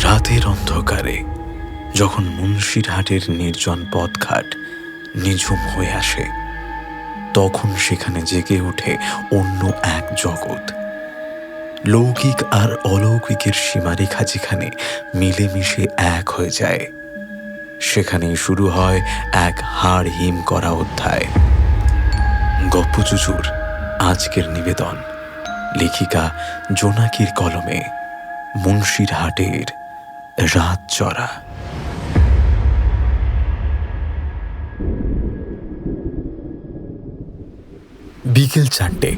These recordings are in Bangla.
রাতের অন্ধকারে যখন মুন্সিরহাটের নির্জন পথঘাট নিঝুম হয়ে আসে, তখন সেখানে জেগে ওঠে অন্য এক জগৎ। লৌকিক আর অলৌকিকের সীমারেখা যেখানে মিলেমিশে এক হয়ে যায়, সেখানেই শুরু হয় এক হাড় হিম করা অধ্যায়। গপ্পচুচুর আজকের নিবেদন, লেখিকা জোনাকির কলমে মুন্সিরহাটের রাত চড়া। বিকেল 4টে।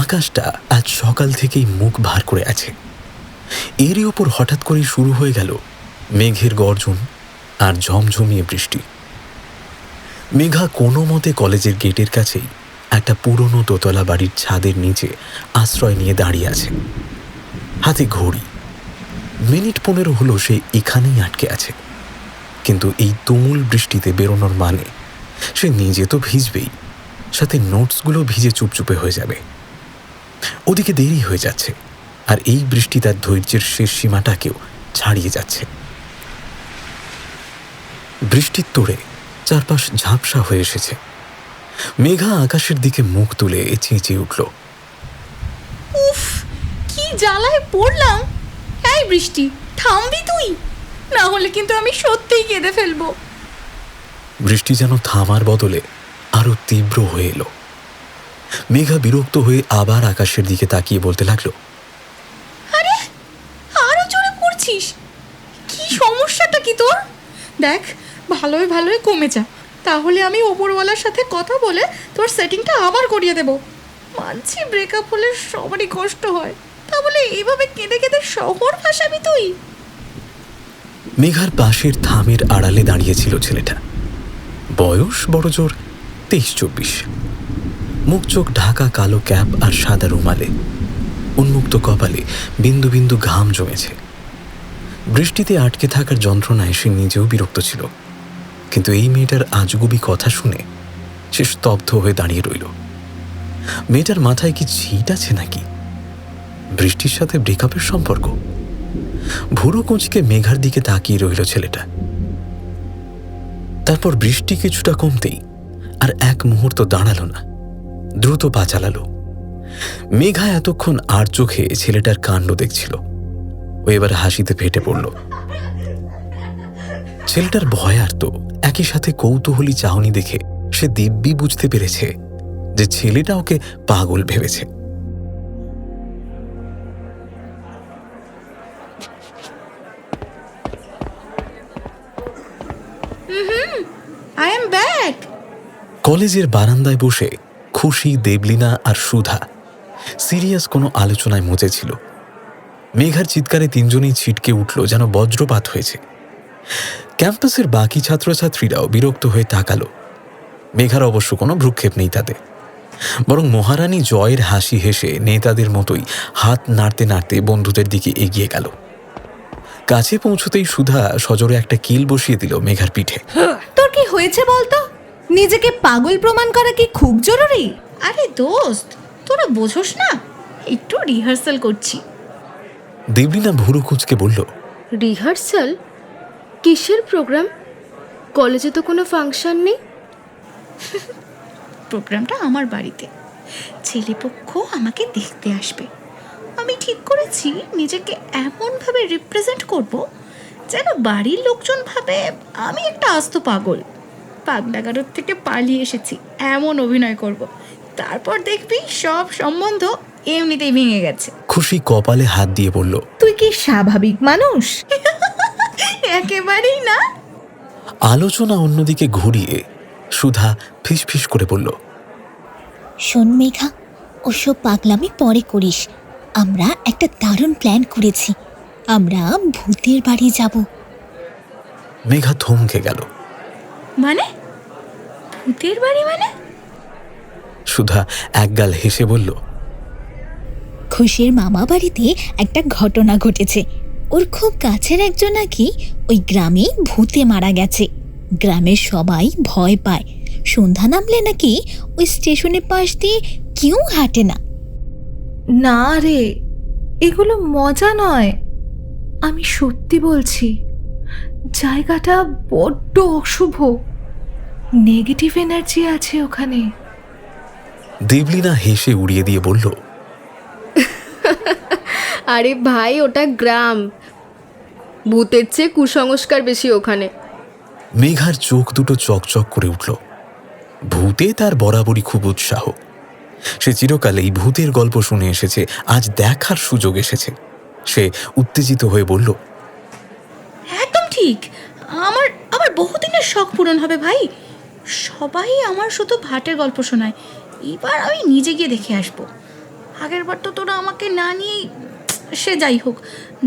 আকাশটা আজ সকাল থেকেই মুখ ভার করে আছে। এরই ওপর হঠাৎ করেই শুরু হয়ে গেল মেঘের গর্জন আর ঝমঝমিয়ে বৃষ্টি। মেঘা কোনো মতে কলেজের গেটের কাছেই একটা পুরনো দোতলা বাড়ির ছাদের নিচে আশ্রয় নিয়ে দাঁড়িয়ে আছে। হাতে ঘড়ি। মিনিট 15 হলো সে এখানেই আটকে আছে। কিন্তু এই তুমুল বৃষ্টিতে বেরোনোর মানে সে নিজে তো ভিজবেই, সাথে নোটসগুলো ভিজে চুপচুপে হয়ে যাবে। ওদিকে দেরি হয়ে যাচ্ছে, আর এই বৃষ্টি তার ধৈর্যের শেষ সীমাটাকেও ছাড়িয়ে যাচ্ছে। বৃষ্টির তোড়ে চারপাশ ঝাপসা হয়ে এসেছে। মেঘা আকাশের দিকে মুখ তুলে চেঁচিয়ে উঠল, উফ, কি জ্বালায় পড়লাম! এই বৃষ্টি, থামবি তুই? না হলে কিন্তু আমি সত্যিই কেঁদে ফেলবো। বৃষ্টি যেন থামার বদলে আরো তীব্র হয়ে এলো। মেঘা বিরক্ত হয়ে আবার আকাশের দিকে তাকিয়ে বলতে লাগলো, আরে, আরো জোরে পড়ছিস! কি সমস্যাটা কি তোর? দেখ, ভালোই ভালোই কমে যা, তাহলে আমি ওপরওয়ালার সাথে কথা বলে তোর সেটিংটা আবার করিয়ে দেব। মানছি ব্রেকআপ হলে সবারই কষ্ট হয়, তা বলে এইভাবে কেঁদে কেঁদে শহর ভাসাবি তুই? মেঘার পাশের থামের আড়ালে দাঁড়িয়েছিল ছেলেটা। বয়স বড়জোর 23-24। মুখ চোখ ঢাকা কালো ক্যাপ আর সাদা রুমালে। উন্মুক্ত কপালে বিন্দু বিন্দু ঘাম জমেছে। বৃষ্টিতে আটকে থাকার যন্ত্রণায় সে নিজেও বিরক্ত ছিল, কিন্তু এই মেয়েটার আজগুবি কথা শুনে সে স্তব্ধ হয়ে দাঁড়িয়ে রইল। মেয়েটার মাথায় কি ছিট আছে নাকি? বৃষ্টির সাথে ব্রেকআপের সম্পর্ক? ভুরু কুঁচকে মেঘার দিকে তাকিয়ে রইল ছেলেটা। তারপর বৃষ্টি কিছুটা কমতেই আর এক মুহূর্ত দাঁড়ালো না, দ্রুত পা চালালো। মেঘা এতক্ষণ আর চোখে ছেলেটার কাণ্ড দেখছিল। ও এবার হাসিতে ফেটে পড়ল। ছেলেটার ভয়ার্ত একই সাথে কৌতূহলী চাহনি দেখে সে দিব্যি বুঝতে পেরেছে যে ছেলেটা ওকে পাগল ভেবেছে। I am back. কলেজের বারান্দায় বসে খুশি, দেবলীনা আর সুধা সিরিয়াস কোনো আলোচনায় মজেছিল। মেঘার চিৎকারে তিনজনেই ছিটকে উঠল যেন বজ্রপাত হয়েছে। ক্যাম্পাসের বাকি ছাত্রছাত্রীরাও বিরক্ত হয়ে তাকালো। মেঘার অবশ্য কোনো ভ্রুক্ষেপ নেই তাতে, বরং মহারানী জয়ের হাসি হেসে নেতাদের মতোই হাত নাড়তে নাড়তে বন্ধুদের দিকে এগিয়ে গেল। কাছে পৌঁছতেই সুধা সজোরে একটা কিল বসিয়ে দিল মেঘার পিঠে। তোর কি হয়েছে বলতো? নিজেকে পাগল প্রমাণ করা কি খুব জরুরি? আরে দোস্ত, তোরা বোঝোস না, একটু রিহার্সাল করছি। দেবলীনা ভুরু কুঁচকে বলল, রিহার্সাল? কিসের প্রোগ্রাম? কলেজে তো কোনো ফাংশন নেই। প্রোগ্রামটা আমার বাড়িতে, ছেলেপক্ষ আমাকে দেখতে আসবে। আমি ঠিক করেছি নিজেকে এমনভাবে রিপ্রেজেন্ট করব যেন বাড়ির লোকজন ভাবে আমি একটা আস্ত পাগল, পাগলাগারোর থেকে পালিয়ে এসেছি এমন অভিনয় করব। তারপর দেখবি সব সম্বন্ধ এমনিতেই ভেঙে গেছে। খুশি কপালে হাত দিয়ে বলল, তুই কি স্বাভাবিক মানুষ? একেবারেই না। আলোচনা অন্যদিকে ঘুরিয়ে সুধা ফিসফিস করে বলল, শোন মেঘা, ওসব পাগলামি পরে করিস। আমরা একটা দারুণ প্ল্যান করেছি। আমরা ভূতের বাড়ি যাব। মেঘা থমকে গেল। মানে? ভূতের বাড়ি মানে? সুধা একগাল হেসে বলল, খুশির মামা বাড়িতে একটা ঘটনা ঘটেছে। ওর খুব কাছের একজন নাকি ওই গ্রামে ভূতে মারা গেছে। গ্রামের সবাই ভয় পায়। সন্ধ্যা নামলে নাকি ওই স্টেশনের পাশ দিয়ে কেউ হাঁটে না। না রে, এগুলো মজা নয়। আমি সত্যি বলছি, জায়গাটা বড্ড অশুভ, নেগেটিভ এনার্জি আছে ওখানে। দেবলীনা হেসে উড়িয়ে দিয়ে বলল, আরে ভাই, ওটা গ্রাম, ভূতের চেয়ে কুসংস্কার বেশি ওখানে। মেঘার চোখ দুটো চকচক করে উঠল। ভূতে তার বরাবরই খুব উৎসাহ। সে চিরকালেই ভূতের গল্প শুনে এসেছে, আজ দেখার সুযোগ এসেছে। সে উত্তেজিত হয়ে বলল, একদম ঠিক, আমার আমার বহুদিনের শখ পূরণ হবে ভাই। সবাই আমার শুধু ভাটের গল্প শোনায়, এবার আমি নিজে গিয়ে দেখে আসবো। আগের বার তো তোরা আমাকে না নিয়েই, সে যাই হোক,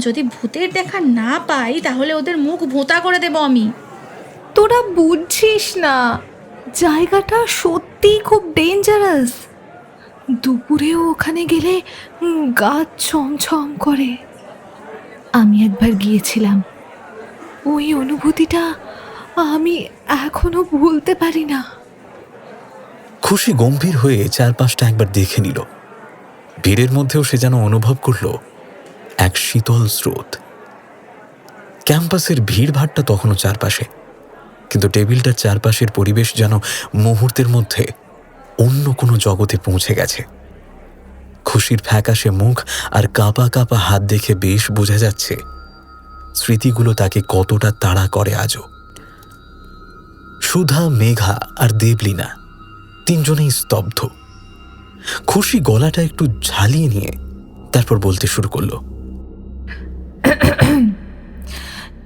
যদি ভূতের দেখা না পাই তাহলে ওদের মুখ ভোঁতা করে দেব আমি। তোরা বুঝছিস না, জায়গাটা সত্যিই খুব ডেঞ্জারাস। দুপুরেও ওখানে গেলে গা ছমছম করে। আমি একবার গিয়েছিলাম, ওই অনুভূতিটা আমি এখনো ভুলতে পারি না। খুশি গম্ভীর হয়ে চারপাশটা একবার দেখে নিল। ভিড়ের মধ্যেও সে যেন অনুভব করল এক শীতল স্রোত। ক্যাম্পাসের ভিড়ভাট্টা তখনও চারপাশে, কিন্তু টেবিলটার চারপাশের পরিবেশ যেন মুহূর্তের মধ্যে অন্য কোনো জগতে পৌঁছে গেছে। খুশির ফ্যাকাশে মুখ আর কাঁপা কাঁপা হাত দেখে বেশ বোঝা যাচ্ছে স্মৃতিগুলো তাকে কতটা তাড়া করে আজও। সুধা, মেঘা আর দেবলীনা তিনজনেই স্তব্ধ। খুশি গলাটা একটু ঝালিয়ে নিয়ে তারপর বলতে শুরু করলো,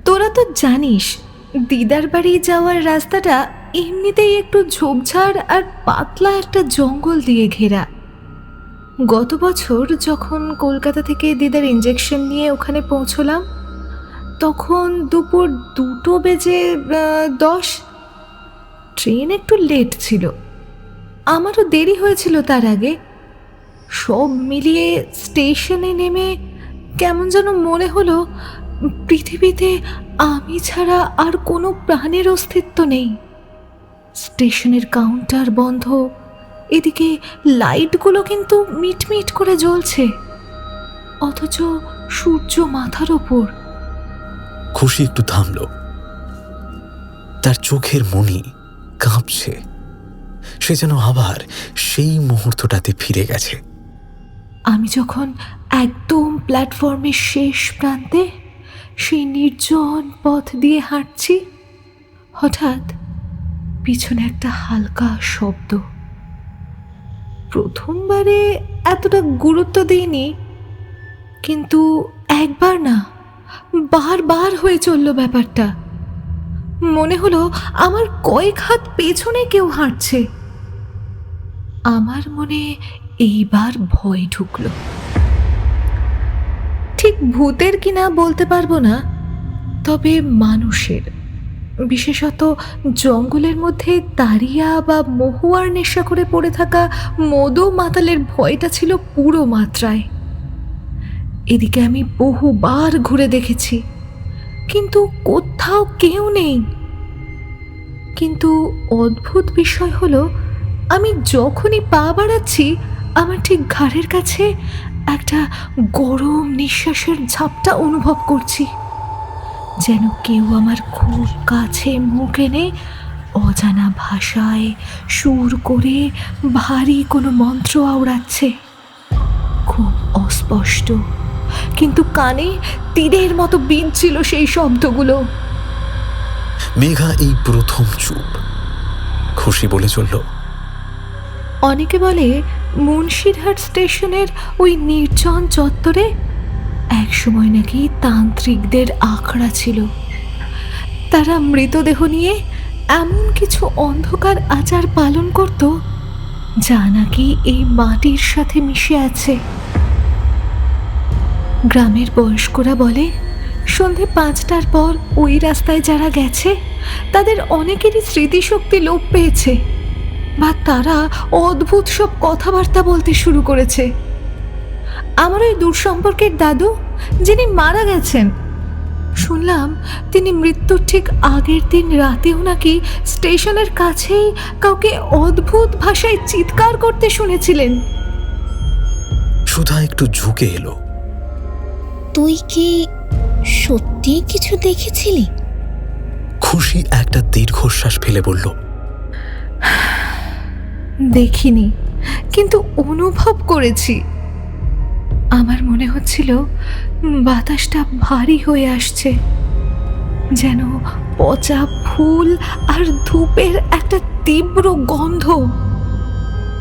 তোরা তো জানিস, দিদার বাড়ি যাওয়ার রাস্তাটা এমনিতেই একটু ঝোপঝাড় আর পাতলা একটা জঙ্গল দিয়ে ঘেরা। গত বছর যখন কলকাতা থেকে দিদার ইঞ্জেকশন নিয়ে ওখানে পৌঁছলাম, তখন দুপুর 2:10। ট্রেন একটু লেট ছিল, আমারও দেরি হয়েছিল তার আগে। সব মিলিয়ে স্টেশনে নেমে কেমন যেন মনে হলো পৃথিবীতে আমি ছাড়া আর কোনো প্রাণের অস্তিত্ব নেই। স্টেশনের কাউন্টার বন্ধ, এদিকে লাইটগুলো কিন্তু মিটমিট করে জ্বলছে, অথচ সূর্য মাথার ওপর। খুশি একটু থামল। তার চোখের মণি কাঁপছে। সে যেন আবার সেই মুহূর্তটাতে ফিরে গেছে। আমি যখন একদম প্ল্যাটফর্মের শেষ প্রান্তে সেই নির্জন পথ দিয়ে হাঁটছি, হঠাৎ পিছনে একটা হালকা শব্দ। প্রথমবারে এতটা গুরুত্ব দিইনি, কিন্তু একবার না, বারবার হয়ে চলল ব্যাপারটা। মনে হলো আমার কয়েক হাত পেছনে কেউ হাঁটছে। আমার মনে এইবার ভয় ঢুকলো। ঠিক ভূতের কিনা বলতে পারবো না, তবে মানুষের, বিশেষত জঙ্গলের মধ্যে দাঁড়িয়া বা মহুয়ার নেশা করে পড়ে থাকা মদো মাতালের ভয়টা ছিল পুরো মাত্রায়। এদিকে আমি বহুবার ঘুরে দেখেছি, কিন্তু কোথাও কেউ নেই। কিন্তু অদ্ভুত বিষয় হলো, আমি যখনই পা বাড়াচ্ছি আমার ঠিক ঘাড়ের কাছে একটা গরম নিঃশ্বাসের ঝাপটা অনুভব করছি, যেন কেউ আমার খুব কাছে মুখ এনে অজানা ভাষায় সুর করে ভারী কোনো মন্ত্র আওড়াচ্ছে। খুব অস্পষ্ট, কিন্তু কানে তীরের মতো বিঁধছিল সেই শব্দগুলো। মেঘা এই প্রথম চুপ। খুশি বলে চলল, অনেকে বলে মুন্সিরহাট স্টেশনের ওই নির্জন চত্বরে একসময় নাকি তান্ত্রিকদের আখড়া ছিল। তারা মৃতদেহ নিয়ে এমন কিছু অন্ধকার আচার পালন করত যা নাকি এই মাটির সাথে মিশে আছে। গ্রামের বয়স্করা বলে, সন্ধে 5টার পর ওই রাস্তায় যারা গেছে তাদের অনেকেরই স্মৃতিশক্তি লোপ পেয়েছে, বা তারা অদ্ভুত সব কথাবার্তা বলতে শুরু করেছে। আমার ওই দূর সম্পর্কের দাদু, যিনি মারা গেছেন, শুনলাম তিনি মৃত্যুর ঠিক আগের দিন রাতেও নাকি স্টেশনের কাছেই কাউকে অদ্ভুত ভাষায় চিৎকার করতে শুনেছিলেন। সুধা একটু ঝুঁকে এলো। তুই কি সত্যি কিছু দেখেছিলি? খুশি একটা দীর্ঘশ্বাস ফেলে বলল, দেখিনি, কিন্তু অনুভব করেছি। আমার মনে হচ্ছিল বাতাসটা ভারী হয়ে আসছে, যেন পচা ফুল আর ধূপের একটা তীব্র গন্ধ।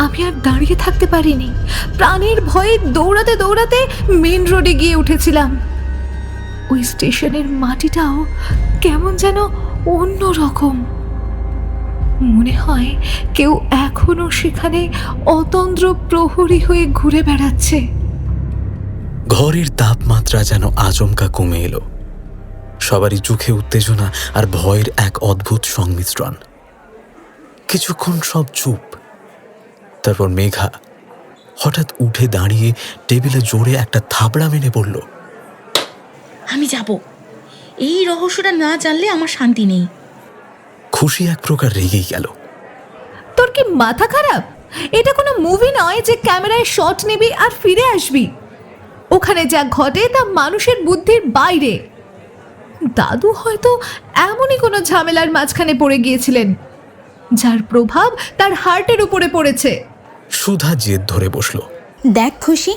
আমি আর দাঁড়িয়ে থাকতে পারিনি, প্রাণের ভয়ে দৌড়াতে দৌড়াতে মেন রোডে গিয়ে উঠেছিলাম। ওই স্টেশনের মাটিটাও কেমন যেন অন্য রকম। মনে হয় কেউ এখনো সেখানে অতন্দ্র প্রহরী হয়ে ঘুরে বেড়াচ্ছে। ঘরের তাপমাত্রা যেন আচমকা কমে এলো। সবারই চোখে উত্তেজনা আর ভয়ের এক অদ্ভুত সংমিশ্রণ। কিছুক্ষণ সব চুপ। তারপর মেঘা হঠাৎ উঠে দাঁড়িয়ে টেবিলে জোরে একটা থাবড়া মেরে বলল, আমি যাব। এই রহস্যটা না জানলে আমার শান্তি নেই। খুশি এক প্রকার রেগেই গেল। তোর কি মাথা খারাপ? এটা কোনো মুভি নয় যে ক্যামেরায় শট নিবি আর ফিরে আসবি। ওখানে যা ঘটে তা মানুষের বুদ্ধির বাইরে। দাদু হয়তো এমনই কোনো ঝামেলার মাঝখানে পড়ে গিয়েছিলেন, যার প্রভাব তার হার্টের উপরে পড়েছে। সুধা জেদ ধরে বসল। দেখ খুশি,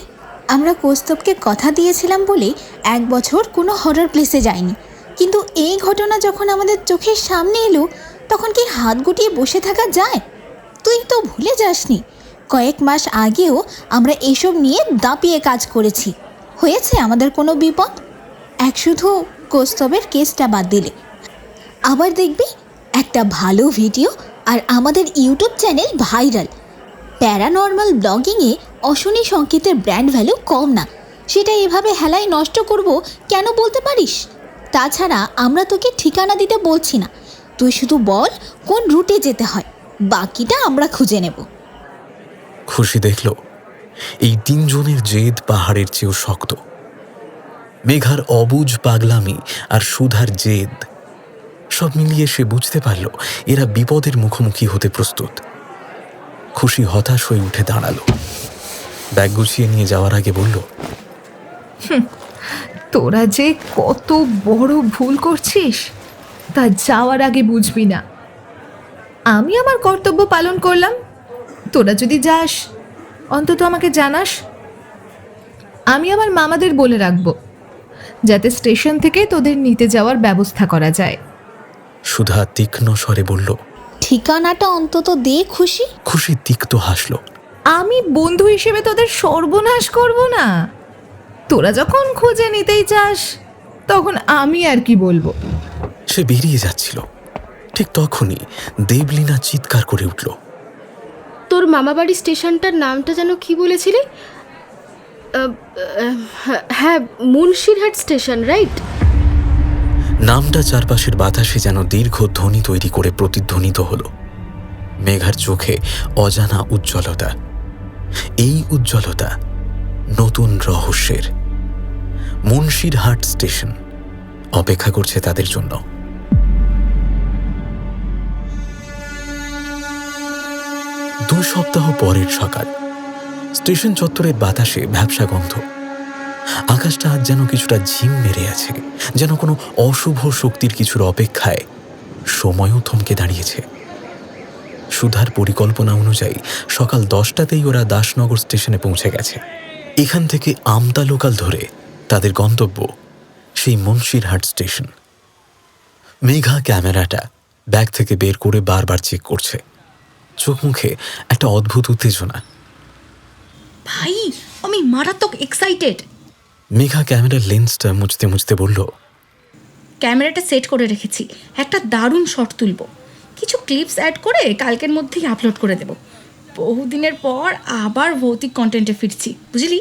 আমরা কৌস্তবকে কথা দিয়েছিলাম বলে 1 বছর কোনো হরর প্লেসে যাইনি, কিন্তু এই ঘটনা যখন আমাদের চোখের সামনে এলো তখন কি হাত গুটিয়ে বসে থাকা যায়? তুই তো ভুলে যাসনি কয়েক মাস আগেও আমরা এসব নিয়ে দাপিয়ে কাজ করেছি। হয়েছে আমাদের কোনো বিপদ? এক শুধু কৌস্তবের কেসটা বাদ দিলে। আবার দেখবি একটা ভালো ভিডিও আর আমাদের ইউটিউব চ্যানেল ভাইরাল। প্যারানর্মাল ব্লগিংয়ে অশনি সংকেতের ব্র্যান্ড ভ্যালু কম না, সেটা এভাবে হেলায় নষ্ট করব কেন বলতে পারিস? তাছাড়া আমরা তোকে ঠিকানা দিতে বলছি না, তুই শুধু বল কোন রুটে যেতে হয়, বাকিটা আমরা খুঁজে নেব। খুশি দেখল এই 3 জনের জেদ পাহাড়ের চেয়েও শক্ত। মেঘার অবুঝ পাগলামি আর সুধার জেদ সব মিলিয়ে সে বুঝতে পারল এরা বিপদের মুখোমুখি হতে প্রস্তুত। খুশি হতাশ হয়ে উঠে দাঁড়ালো। ব্যাগ গুছিয়ে নিয়ে যাওয়ার আগে বলল, তোরা যে কত বড় ভুল করছিস তা যাওয়ার আগে বুঝবি না। আমি আমার কর্তব্য পালন করলাম, তোরা যদি যাস অন্তত আমাকে জানাস। আমি আমার মামাদের বলে রাখবো যাতে স্টেশন থেকে তোদের নিতে যাওয়ার ব্যবস্থা করা যায়। সুধা তীক্ষ্ণ স্বরে বলল। ঠিকানাটা অন্তত দে খুশি। খুশি তিক্ত হাসল। আমি বন্ধু হিসেবে তোদের সর্বনাশ করব না। তোরা যখন খুঁজে নিতেই চাস তখন আমি আর কি বলবো। সে বেরিয়ে যাচ্ছিল, ঠিক তখনই দেবলীনা চিৎকার করে উঠল, তোর মামাবাড়ি স্টেশনটার নামটা যেন কি বলেছিলি? হ্যাঁ, মুন্সিরহাট স্টেশন, রাইট? নামটা চারপাশের বাতাসে যেন দীর্ঘ ধ্বনি তৈরি করে প্রতিধ্বনিত হলো। মেঘার চোখে অজানা উজ্জ্বলতা। এই উজ্জ্বলতা নতুন রহস্যের। মুন্সিরহাট স্টেশন অপেক্ষা করছে তাদের জন্য। 2 সপ্তাহ পরের সকাল। স্টেশন চত্বরের বাতাসে ভ্যাপসা গন্ধ। আকাশটা আজ যেন কিছুটা ঝিম মেরে আছে, যেন কোনো অশুভ শক্তির কিছুর অপেক্ষায় সময়ও থমকে দাঁড়িয়েছে। সুধার পরিকল্পনা অনুযায়ী সকাল 10টাতেই ওরা দাসনগর স্টেশনে পৌঁছে গেছে। এখান থেকে আমতা লোকাল ধরে তাদের গন্তব্য সেই মুন্সিরহাট স্টেশন। মেঘা ক্যামেরাটা ব্যাগ থেকে বের করে বারবার চেক করছে, চোখ মুখে একটা অদ্ভুত উত্তেজনা। ভাই, আমি মারাত্মক এক্সাইটেড। মেঘা ক্যামেরার লেন্সটা মুছতে মুছতে বলল, ক্যামেরাটা সেট করে রেখেছি, একটা দারুণ শট তুলব। কিছু ক্লিপস অ্যাড করে কালকের মধ্যেই আপলোড করে দেব। বহুদিনের পর আবার ভৌতিক কন্টেন্টে ফিরছি, বুঝলি?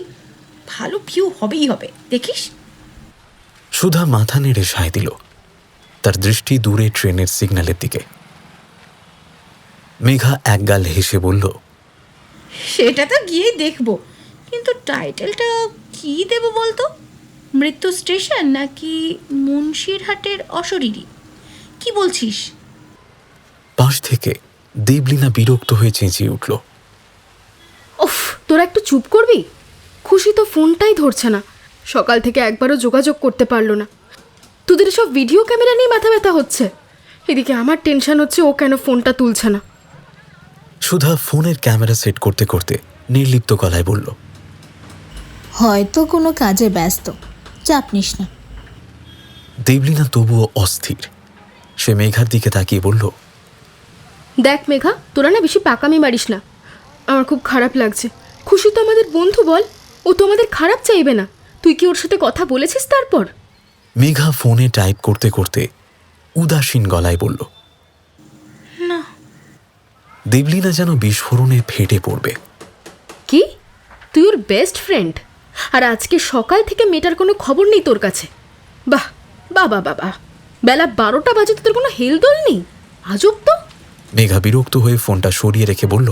ভালো ভিউ হবেই হবে, দেখিস। সুধা মাথা নেড়ে সায় দিল, তার দৃষ্টি দূরে ট্রেনের সিগন্যালের দিকে। মেঘা একগাল হেসে বলল, সেটা তো গিয়েই দেখবো, কিন্তু টাইটেলটা কি দেব বলতো? মৃত্যু স্টেশন নাকি মুন্সিরহাটের অশরীরী? কি বলছিস? পাশ থেকে দেবলীনা বিরক্ত হয়ে চেঁচিয়ে উঠল, উফ, তোরা একটু চুপ করবি? খুশি তো ফোনটাই ধরছে না, সকাল থেকে একবারও যোগাযোগ করতে পারলো না। তোদের সব ভিডিও ক্যামেরা নিয়ে মাথা ব্যথা হচ্ছে, এদিকে আমার টেনশন হচ্ছে ও কেন ফোনটা তুলছে না। সুধা ফোনের ক্যামেরা সেট করতে করতে নির্লিপ্ত গলায় বলল, হয়তো কোনো কাজে ব্যস্ত, চাপ নিস না। দেবলীনা তবুও অস্থির। সে মেঘার দিকে তাকিয়ে বলল, দেখ মেঘা, তোরা না বেশি পাকামি মারিস না, আমার খুব খারাপ লাগছে। খুশি তো আমাদের বন্ধু বল, ও তো আমাদের খারাপ চাইবে না। তুই কি ওর সাথে কথা বলেছিস তারপর? মেঘা ফোনে টাইপ করতে করতে উদাসীন গলায় বলল, না। দেবলীনা যেন বিস্ফোরণে ফেটে পড়বে। কি, তুই ওর বেস্ট ফ্রেন্ড, আর আজকে সকাল থেকে মেয়েটার কোনো খবর নেই তোর কাছে? বাহ বাবা বাবা, বেলা 12টা বাজে তোদের কোনো হেলদোল নেই, আজব তো। মেঘা বিরক্ত হয়ে ফোনটা সরিয়ে রেখে বলল,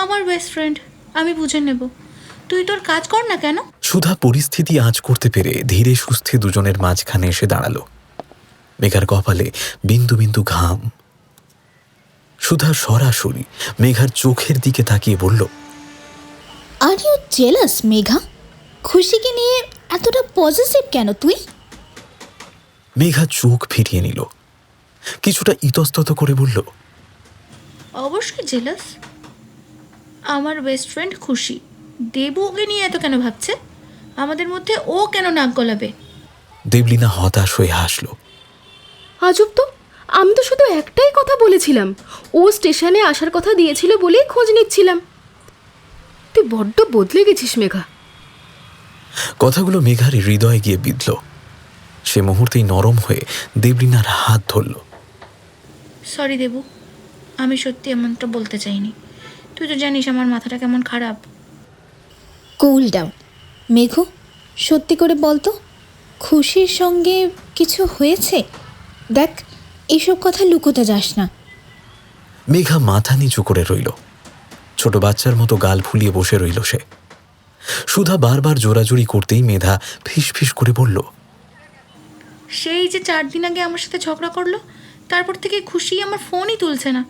আমার বেস্ট ফ্রেন্ড, আমি বুঝে নেব। তুই তোর কাজ কর না কেন? সুধা পরিস্থিতি আঁচ করতে পেরে ধীরে সুস্থে দুজনের মাঝখানে এসে দাঁড়ালো। মেঘার কপালে বিন্দু বিন্দু ঘাম। সুধা সরাসরি মেঘার চোখের দিকে তাকিয়ে বলল, আর ইউ জেলাস মেঘা? খুশিকে নিয়ে এতটা পজিটিভ কেন তুই? মেঘা চোখ ফিরিয়ে নিল, কিছুটা ইতস্তত করে বলল, অবশ্যই জেলাস। আমার বেস্ট ফ্রেন্ড খুশি, দেবু ওকে নিয়ে এত কেন ভাবছে? আমাদের মধ্যে ও কেন নাক গলাবে? দেবলীনা হতাশ হয়ে হাসল। আজব তো, আমি তো শুধু একটাই কথা বলেছিলাম, ও স্টেশনে আসার কথা দিয়েছিল বলেই খোঁজ নিচ্ছিলাম। তুই বড্ড বদলে গেছিস মেঘা। কথাগুলো মেঘার হৃদয়ে গিয়ে বিঁধল। সে মুহূর্তেই নরম হয়ে দেবলীনার হাত ধরল। সরি দেবু, আমি সত্যি এমনটা বলতে চাইনি। তুই তো জানিস আমার মাথাটা কেমন খারাপ। Cool down. মেঘু, সত্যি করে বলতো, খুশির সঙ্গে কিছু হয়েছে? দেখ, এসব কথা লুকোতে যাস না। মেঘা মাথা নিচু করে রইল, ছোট বাচ্চার মতো গাল ফুলিয়ে বসে রইল সে। সুধা বারবার জোরাজুরি করতেই মেধা ফিসফিস করে বলল, সেই যে 4 দিন আগে আমার সাথে ঝগড়া করলো, তারপর থেকে খুশি আমার ফোনই তুলছে না।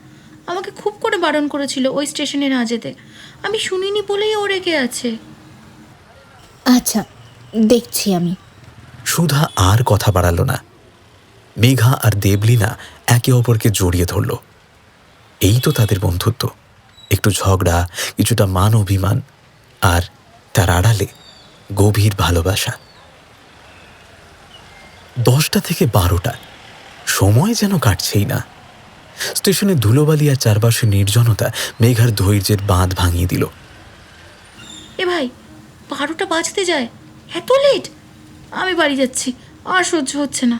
আমাকে খুব করে বারণ করেছিল ওই স্টেশনে না যেতে, আমি শুনিনি বলেই ও রেগে আছে। আচ্ছা, দেখছি আমি। সুধা আর কথা বাড়াল না। মেঘা আর দেবলীনা একে অপরকে জড়িয়ে ধরল। এই তো তাদের বন্ধুত্ব, একটু ঝগড়া, কিছুটা মান অভিমান, আর তার আড়ালে গভীর ভালোবাসা। 10টা থেকে 12টা, সময় যেন কাটছেই না। স্টেশনে ধুলোবালি আর চারপাশে নির্জনতা মেঘার ধৈর্যের বাঁধ ভাঙিয়ে দিল। এ ভাই, 12টা বাজতে যায়, এত লেট? আমি বাড়ি যাচ্ছি, আর সহ্য হচ্ছে না।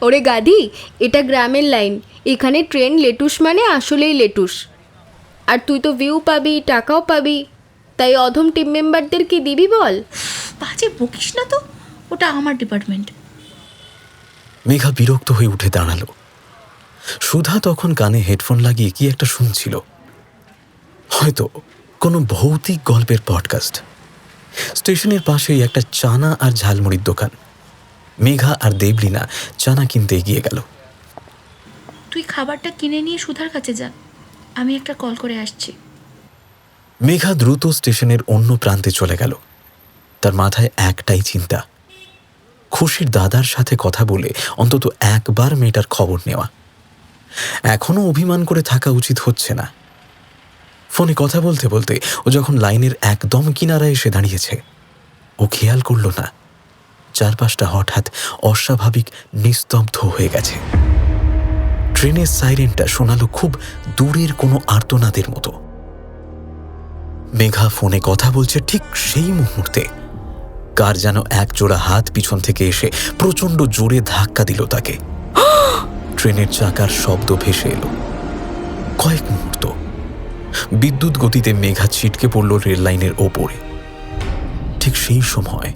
ওরে গাধি, এটা গ্রামের লাইন, এখানে ট্রেন লেটুস মানে আসলেই লেটুস। আর তুই তো ভিউ পাবি, টাকাও পাবি, তাই অধম টিম মেম্বারদের কি দিবি বল? বাজে বকিস না তো, ওটা আমার ডিপার্টমেন্ট। মেঘা বিরক্ত হয়ে উঠে দাঁড়ালো। সুধা তখন কানে হেডফোন লাগিয়ে কি একটা শুনছিল, হয়তো কোনো ভৌতিক গল্পের পডকাস্ট। স্টেশনের পাশেই একটা চানা আর ঝালমুড়ির দোকান। মেঘা আর দেবলীনা চানা কিনতে এগিয়ে গেল। তুই খাবারটা কিনে নিয়ে সুধার কাছে যা, আমি একটা কল করে আসছি। মেঘা দ্রুত স্টেশনের অন্য প্রান্তে চলে গেল। তার মাথায় একটাই চিন্তা, খুশির দাদার সাথে কথা বলে অন্তত একবার মেয়েটার খবর নেওয়া। এখনো অভিমান করে থাকা উচিত হচ্ছে না। ফোনে কথা বলতে বলতে ও যখন লাইনের একদম কিনারায় এসে দাঁড়িয়েছে, ও খেয়াল করল না চারপাশটা হঠাৎ অস্বাভাবিক নিস্তব্ধ হয়ে গেছে। ট্রেনের সাইরেনটা শোনালো খুব দূরের কোনো আর্তনাদের মতো। মেঘা ফোনে কথা বলছে ঠিক সেই মুহূর্তে কার যেন এক জোড়া হাত পিছন থেকে এসে প্রচণ্ড জোরে ধাক্কা দিল তাকে। ট্রেনের চাকার শব্দ ভেসে এলো। কয়েক মুহূর্ত বিদ্যুৎ গতিতে মেঘা ছিটকে পড়ল রেল লাইনের ওপরে। ঠিক সেই সময়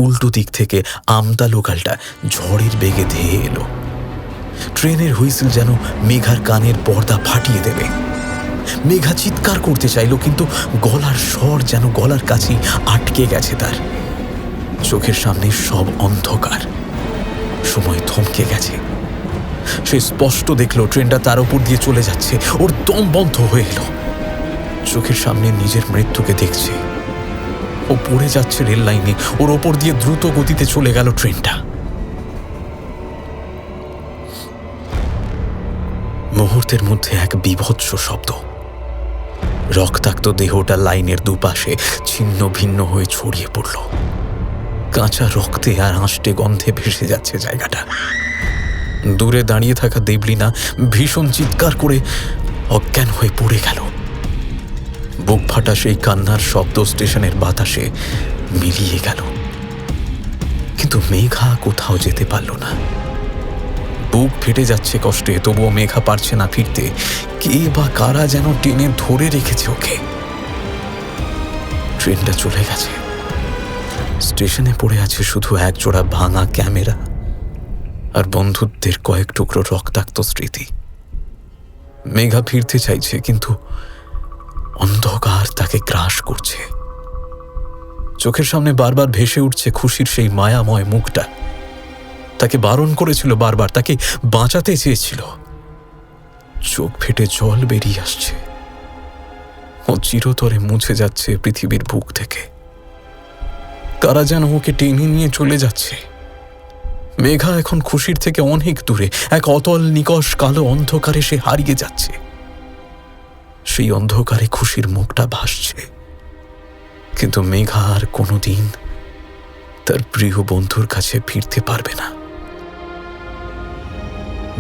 উল্টো দিক থেকে আমতা লোকালটা ঝড়ের বেগে ধেয়ে এলো। ট্রেনের হুইসেল যেন মেঘার কানের পর্দা ফাটিয়ে দেবে। মেঘা চিৎকার করতে চাইল, কিন্তু গলার স্বর যেন গলার কাছেই আটকে গেছে তার। চোখের সামনে সব অন্ধকার, সময় থমকে গেছে। সে স্পষ্ট দেখল ট্রেনটা তার উপর দিয়ে চলে যাচ্ছে। ওর দম বন্ধ হয়ে এলো। চোখের সামনে নিজের মৃত্যুকে দেখছে। ও পড়ে যাচ্ছে রেল লাইনে, ওর ওপর দিয়ে দ্রুত গতিতে চলে গেল ট্রেনটা। মুহূর্তের মধ্যে এক বীভৎস শব্দ, রক্তাক্ত দেহটা লাইনের দুপাশে ছিন্ন ভিন্ন হয়ে ছড়িয়ে পড়ল। কাঁচা রক্তে আর আঁশটে গন্ধে ভেসে যাচ্ছে জায়গাটা। দূরে দাঁড়িয়ে থাকা দেবলীনা ভীষণ চিৎকার করে অজ্ঞান হয়ে পড়ে গেল। বুক ফাটা সেই কান্নার শব্দ স্টেশনের বাতাসে মিলিয়ে গেল, কিন্তু মেঘা কোথাও যেতে পারল না। বুক ফেটে যাচ্ছে কষ্টে, তবুও মেঘা পারছে না ফিরতে। কে বা কারা যেন টেনে ধরে রেখেছে ওকে। ট্রেনটা চলে গেছে। স্টেশনে পড়ে আছে শুধু এক জোড়া ভাঙা ক্যামেরা আর বন্ধুত্বের কয়েক টুকরো রক্তাক্ত স্মৃতি। মেঘা ফিরতে চাইছে, কিন্তু অন্ধকার তাকে গ্রাস করছে। চোখের সামনে বারবার ভেসে উঠছে খুশির সেই মায়াময় মুখটা। তাকে বারণ করেছিল বারবার, তাকে বাঁচাতে চেয়েছিল। চোখ ফেটে জল বেরিয়ে আসছে। ও চিরতরে মুছে যাচ্ছে পৃথিবীর বুক থেকে। কারা যেন ওকে টেনে নিয়ে চলে যাচ্ছে। মেঘা এখন খুশির থেকে অনেক দূরে, এক অতল নিকষ কালো অন্ধকারে সে হারিয়ে যাচ্ছে। সেই অন্ধকারে খুশির মুখটা ভাসছে, কিন্তু মেঘা আর কোনোদিন তার প্রিয় বন্ধুর কাছে ফিরতে পারবে না।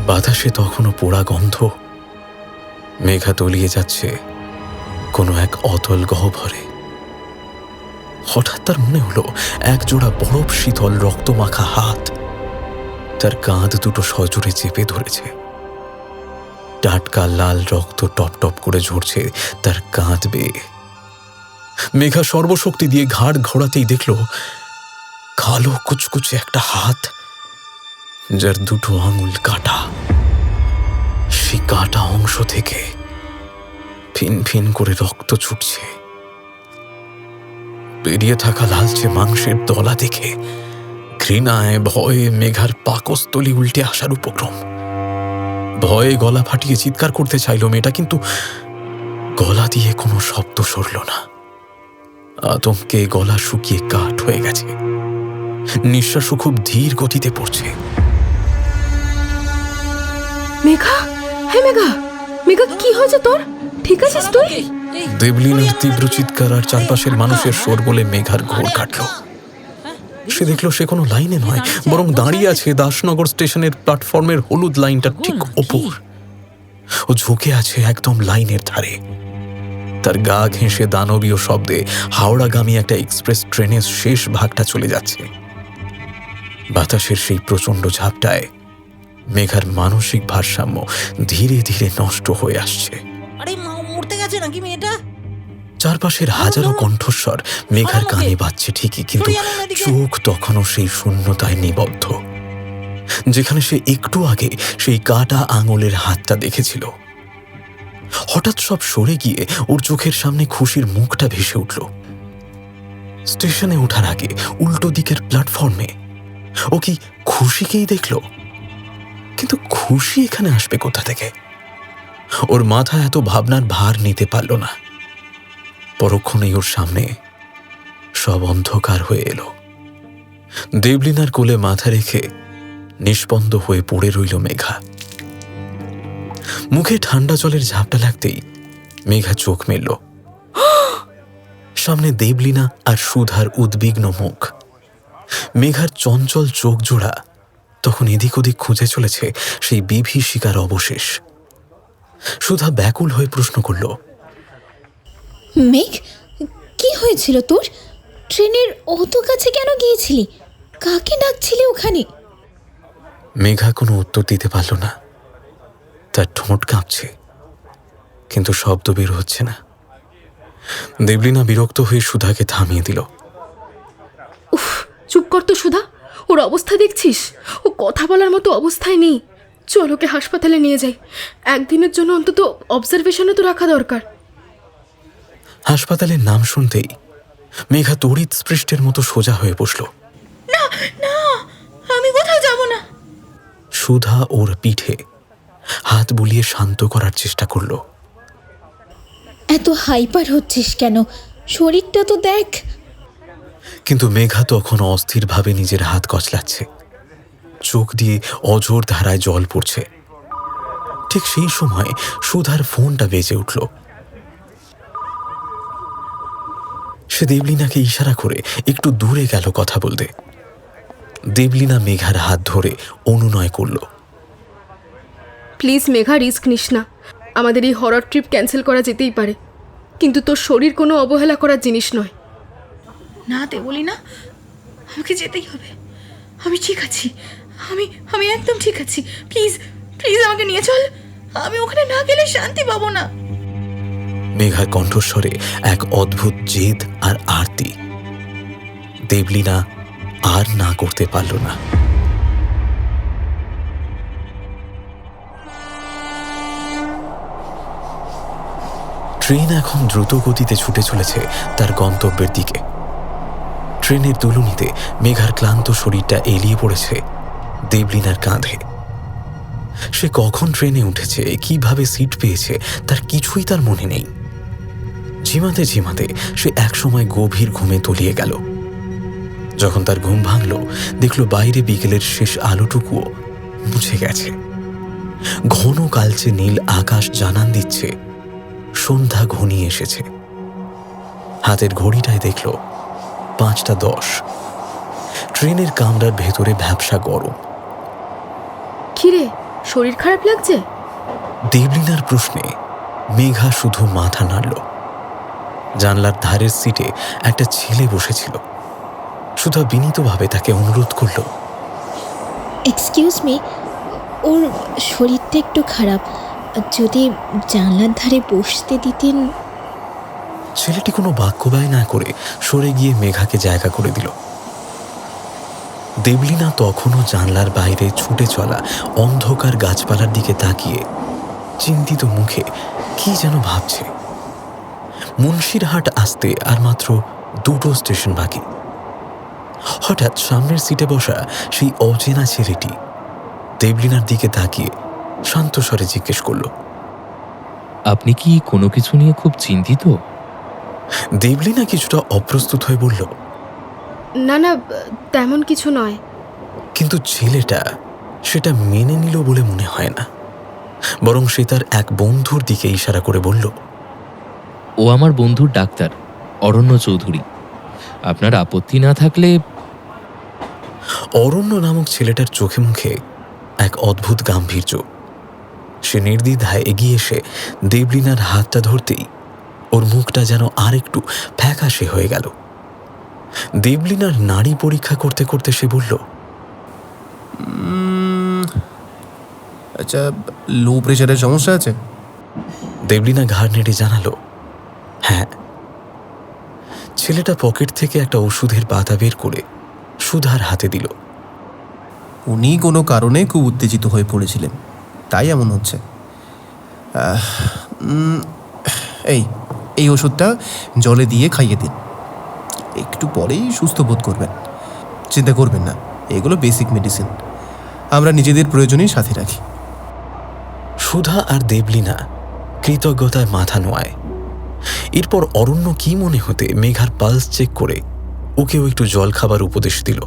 বাতাসে তখনও পোড়া গন্ধ। মেঘা তলিয়ে যাচ্ছে কোনো এক অতল গহ্বরে। হঠাৎ তার মনে হলো এক জোড়া বরফ শীতল রক্তমাখা হাত তার কাঁধ দুটো সজোরে চেপে ধরেছে। টাটকা লাল রক্ত টপ টপ করে ঝরছে তার কাঁধ বেয়ে। মেঘা সর্বশক্তি দিয়ে ঘাড় ঘোরাতেই দেখল কালো কুচকুচে একটা হাত, যার দুটো আঙুল কাটা। সেই কাটা অংশ থেকে ফিন ফিন করে রক্ত ছুটছে। বেরিয়ে থাকা লালচে মাংসের দলা দেখে ঘৃণায় ভয়ে মেঘার পাকস্থলী উল্টে আসার উপক্রম। ভয়ে গলা ফাটিয়ে চিৎকার করতে চাইল মেয়েটা, কিন্তু গলা দিয়ে কোনো শব্দ সরল না। আতঙ্কে গলা শুকিয়ে কাঠ হয়ে গেছে। নিঃশ্বাসও খুব ধীর গতিতে পড়ছে। মেঘা, হ্যাঁ মেঘা, মেঘা কি হয়েছে তোর? ঠিক আছিস তুই? দেবলীনার তীব্র চিৎকার আর চারপাশের মানুষের শোর বলে মেঘার ঘোর কাটল। সে দেখল সে কোনো লাইনে নয়, বরং দাঁড়িয়ে আছে দাসনগর স্টেশনের প্ল্যাটফর্মের হলুদ লাইনটার ঠিক ওপর। ও ঝুঁকে আছে একদম লাইনের ধারে। তার গা ঘেঁষে দানবীয় শব্দে হাওড়াগামী একটা এক্সপ্রেস ট্রেনের শেষ ভাগটা চলে যাচ্ছে। বাতাসের সেই প্রচণ্ড ঝাপটায় মেঘার মানসিক ভারসাম্য ধীরে ধীরে নষ্ট হয়ে আসছে। আরে মরতে গেছে নাকি মেয়েটা? চারপাশের হাজারো কণ্ঠস্বর মেঘার কানে বাজছে ঠিকই, কিন্তু চোখ তখনও সেই শূন্যতায় নিবদ্ধ, যেখানে সে একটু আগে সেই কাটা আঙুলের হাতটা দেখেছিল। হঠাৎ সব সরে গিয়ে ওর চোখের সামনে খুশির মুখটা ভেসে উঠল। স্টেশনে ওঠার আগে উল্টো দিকের প্ল্যাটফর্মে ও কি খুশিকেই দেখল? কিন্তু খুশি এখানে আসবে কোথা থেকে? ওর মাথা এত ভাবনার ভার নিতে পারল না। পরক্ষণেই ওর সামনে সব অন্ধকার হয়ে এলো। দেবলীনার কোলে মাথা রেখে নিষ্পন্দ হয়ে পড়ে রইল মেঘা। মুখে ঠান্ডা জলের ঝাপটা লাগতেই মেঘা চোখ মেলল। সামনে দেবলীনা আর সুধার উদ্বিগ্ন মুখ। মেঘার চঞ্চল চোখ জোড়া তখন এদিক ওদিক খুঁজে চলেছে সেই বিভীষিকার অবশেষ। সুধা ব্যাকুল হয়ে প্রশ্ন করল, মেঘ, কি হয়েছিল তোর? ট্রেনের অত কাছে কেন গিয়েছিলি? কাকে ডাকছিলি ওখানে? মেঘা কোনো উত্তর দিতে পারল না। তার ঠোঁট কাঁপছে, কিন্তু শব্দ বের হচ্ছে না। দেবলীনা বিরক্ত হয়ে সুধাকে থামিয়ে দিল। উফ, চুপ কর তো সুধা, ওর অবস্থা দেখছিস? ও কথা বলার মতো অবস্থায় নেই। চল ওকে হাসপাতালে নিয়ে যাই। একদিনের জন্য অন্তত অবজারভেশনে তো রাখা দরকার। হাসপাতালের নাম শুনতেই মেঘা তড়িৎ স্পৃষ্টের মতো সোজা হয়ে বসল। না না, আমি কোথাও যাব না। সুধা ওর পিঠে হাত বুলিয়ে শান্ত করার চেষ্টা করল। এত হাইপার হচ্ছিস কেন? শরীরটা তো দেখ। কিন্তু মেঘা তখন অস্থিরভাবে নিজের হাত কচলাচ্ছে, চোখ দিয়ে অঝোর ধারায় জল পড়ছে। ঠিক সেই সময় সুধার ফোনটা বেজে উঠল। সে দেবলীনাকে ইশারা করে একটু দূরে গেল কথা বলতে। দেবলীনা মেঘার হাত ধরে অনুনয় করল। প্লিজ মেঘা, রিস্ক নিস না। আমাদের এই হরর ট্রিপ ক্যান্সেল করা যেতেই পারে, কিন্তু তোর শরীর কোনো অবহেলা করার জিনিস নয়। না বলি না, আমাকে যেতেই হবে। আমি ঠিক আছি, আমি আমি একদম ঠিক আছি। প্লিজ প্লিজ আমাকে নিয়ে চল। আমি ওখানে না গেলে শান্তি পাবো না। মেঘার কণ্ঠস্বরে এক অদ্ভুত জেদ আর আরতি। দেবলীনা আর না করতে পারল না। ট্রেন এখন দ্রুত গতিতে ছুটে চলেছে তার গন্তব্যের দিকে। ট্রেনের দুলুনিতে মেঘার ক্লান্ত শরীরটা এলিয়ে পড়েছে দেবলীনার কাঁধে। সে কখন ট্রেনে উঠেছে, কিভাবে সিট পেয়েছে, তার কিছুই তার মনে নেই। ঝিমাতে ঝিমাতে সে একসময় গভীর ঘুমে তলিয়ে গেল। যখন তার ঘুম ভাঙল, দেখল বাইরে বিকেলের শেষ আলোটুকুও মুছে গেছে। ঘন কালচে নীল আকাশ জানান দিচ্ছে সন্ধ্যা ঘনিয়ে এসেছে। হাতের ঘড়িটায় দেখল 5:10। ট্রেনের কামরার ভেতরে ভ্যাপসা গরম। কিরে, শরীর খারাপ লাগছে? দেবলীনার প্রশ্নে মেঘা শুধু মাথা নাড়ল। জানলার ধারের সিটে একটা ছেলে বসেছিল। সুধা বিনীতভাবে তাকে অনুরোধ করল, এক্সকিউজ মি, ওর শরীরটা একটু খারাপ, যদি জানলার ধারে বসতে দিতেন। ছেলেটি কোনো বাক্য ব্যয় না করে সরে গিয়ে মেঘাকে জায়গা করে দিল। দেবলীনা তখনও জানলার বাইরে ছুটে চলা অন্ধকার গাছপালার দিকে তাকিয়ে চিন্তিত মুখে কি যেন ভাবছে। মুন্সিরহাট আসতে আর মাত্র 2টো স্টেশন বাকি। হঠাৎ সামনের সিটে বসা সেই অচেনা ছেলেটি দেবলীনার দিকে তাকিয়ে শান্ত স্বরে জিজ্ঞেস করল, আপনি কি কোনো কিছু নিয়ে খুব চিন্তিত? দেবলীনা কিছুটা অপ্রস্তুত হয়ে বলল, না না, তেমন কিছু নয়। কিন্তু ছেলেটা সেটা মেনে নিল বলে মনে হয় না। বরং সে তার এক বন্ধুর দিকে ইশারা করে বলল, ও আমার বন্ধুর ডাক্তার অরণ্য চৌধুরী। আপনার আপত্তি না থাকলে। অরণ্য নামক ছেলেটার চোখে মুখে এক অদ্ভুত গাম্ভীর্য। সে নির্দ্বিধায় এগিয়ে এসে দেবলীনার হাতটা ধরতেই ওর মুখটা যেন আরেকটু ফ্যাকাশে হয়ে গেল। দেবলীনার নাড়ি পরীক্ষা করতে করতে সে বলল, আচ্ছা, লো প্রেশারের সমস্যা আছে? দেবলীনা ঘাড় নেড়ে জানালো, হ্যাঁ। ছেলেটা পকেট থেকে একটা ওষুধের পাতা বের করে সুধার হাতে দিল। উনি কোনো কারণে খুব উত্তেজিত হয়ে পড়েছিলেন, তাই এমন হচ্ছে। এই এই ওষুধটা জলে দিয়ে খাইয়ে দিন, একটু পরেই সুস্থ বোধ করবেন। চিন্তা করবেন না, এগুলো বেসিক মেডিসিন, আমরা নিজেদের প্রয়োজনেই সাথে রাখি। সুধা আর দেবলীনা কৃতজ্ঞতায় মাথা নোয়ায়। এরপর অরণ্য কি মনে হতে মেঘার পালস চেক করে ওকেও একটু জল খাবার উপদেশ দিল।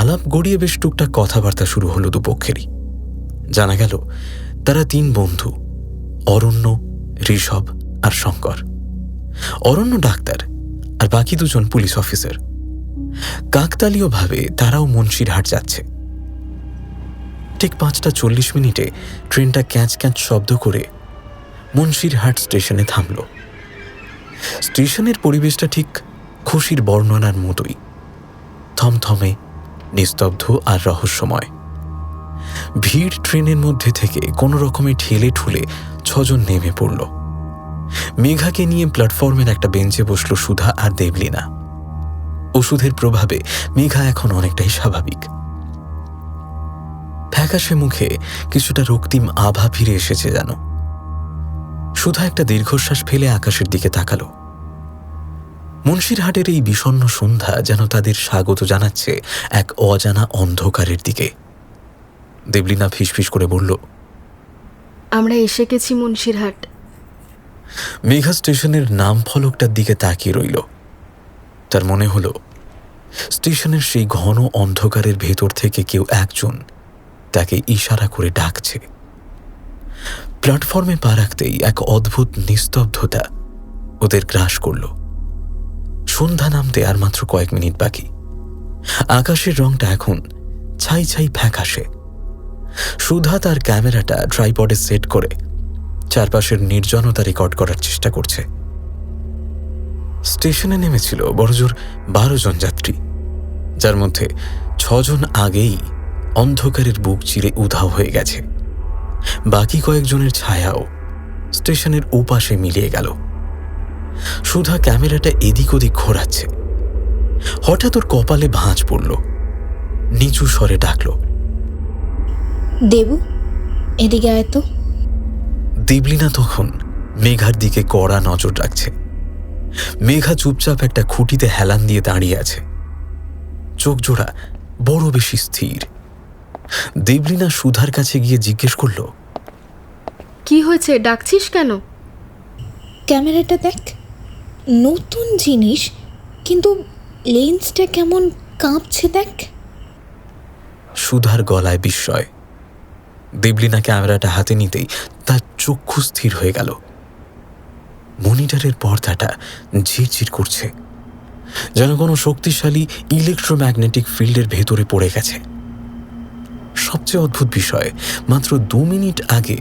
আলাপ গড়িয়ে বেশ টুকটাক কথাবার্তা শুরু হলো দুপক্ষেরই। জানা গেল তারা 3 বন্ধু, অরণ্য, ঋষভ আর শঙ্কর। অরণ্য ডাক্তার আর বাকি 2 জন পুলিশ অফিসার। কাকতালীয়ভাবে তারাও মুন্সিরহাট যাচ্ছে। ঠিক 5:40 ট্রেনটা ক্যাঁচ ক্যাঁচ শব্দ করে মুন্সিরহাট স্টেশনে থামল। স্টেশনের পরিবেশটা ঠিক খুশির বর্ণনার মতোই, থমথমে, নিস্তব্ধ আর রহস্যময়। ভিড় ট্রেনের মধ্যে থেকে কোনো রকমে ঠেলে ঠুলে 6 জন নেমে পড়ল। মেঘাকে নিয়ে প্ল্যাটফর্মের একটা বেঞ্চে বসল সুধা আর দেবলীনা। ওষুধের প্রভাবে মেঘা এখন অনেকটাই স্বাভাবিক। ফ্যাকাশে মুখে কিছুটা রক্তিম আভা ফিরে এসেছে। যেন সুধা একটা দীর্ঘশ্বাস ফেলে আকাশের দিকে তাকালো। মুন্সিরহাটের এই বিষণ্ণ সন্ধ্যা যেন তাদের সাগত জানাচ্ছে এক অজানা অন্ধকারের দিকে। দেবলীনা ফিসফিস করে বলল, আমরা এসে গেছি মুন্সিরহাট। মেঘা স্টেশনের নাম ফলকটার দিকে তাকিয়ে রইল। তার মনে হলো স্টেশনের সেই ঘন অন্ধকারের ভেতর থেকে কেউ একজন তাকে ইশারা করে ডাকছে। প্ল্যাটফর্মে পা রাখতেই এক অদ্ভুত নিস্তব্ধতা ওদের গ্রাস করল। সন্ধ্যা নামতে আর মাত্র কয়েক মিনিট বাকি। আকাশের রংটা এখন ছাই ছাই ফ্যাকাশে। সুধা তার ক্যামেরাটা ট্রাইপডে সেট করে চারপাশের নির্জনতা রেকর্ড করার চেষ্টা করছে। স্টেশনে নেমেছিল বড়জোর 12 জন যাত্রী, যার মধ্যে 6 জন আগেই অন্ধকারের বুক চিরে উধাও হয়ে গেছে। বাকি কয়েকজনের ছায়াও স্টেশনের ওপাশে মিলিয়ে গেল। সুধা ক্যামেরাটা এদিক ওদিক ঘোরাচ্ছে। হঠাৎ ওর কপালে ভাঁজ পড়ল। নিচু স্বরে ডাকল, দেবু, এদিকে আয় তো। দেবলীনা তখন মেঘার দিকে কড়া নজর রাখছে। মেঘা চুপচাপ একটা খুঁটিতে হেলান দিয়ে দাঁড়িয়ে আছে, চোখ জোড়া বড় বেশি স্থির। দেবলীনা সুধার কাছে গিয়ে জিজ্ঞেস করল, কি হয়েছে, ডাকছিস কেন? ক্যামেরাটা দেখ, নতুন জিনিস, কিন্তু লেন্সটা কেমন কাঁপছে দেখ। সুধার গলায় বিস্ময়। দেবলীনা ক্যামেরাটা হাতে নিতেই তার চক্ষু স্থির হয়ে গেল। মনিটরের পর্দাটা ঝিরঝির করছে, যেন কোনো শক্তিশালী ইলেকট্রোম্যাগনেটিক ফিল্ডের ভেতরে পড়ে গেছে। সবচেয়ে অদ্ভুত বিষয়, মাত্র 2 মিনিট আগে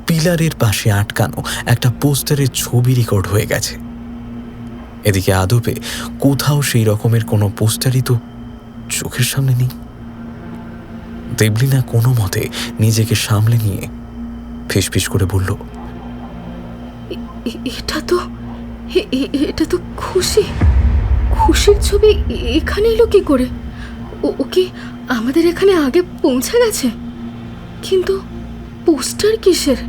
পিলারের পাশে আটকানো একটা পোস্টারের ছবি রেকর্ড হয়ে গেছে। এদিকে আদপে কোথাও সেই রকমের কোনো পোস্টারই তো চোখের সামনে নেই। দেবলীনা কোনো মতে নিজেকে সামলে নিয়ে ফিসফিস করে বলল, এটা তো খুশির ছবি। এখানে এলো কি করে? ও কি আমাদের এখানে আগে পৌঁছে গেছে? কিন্তু পোস্টার কিসের?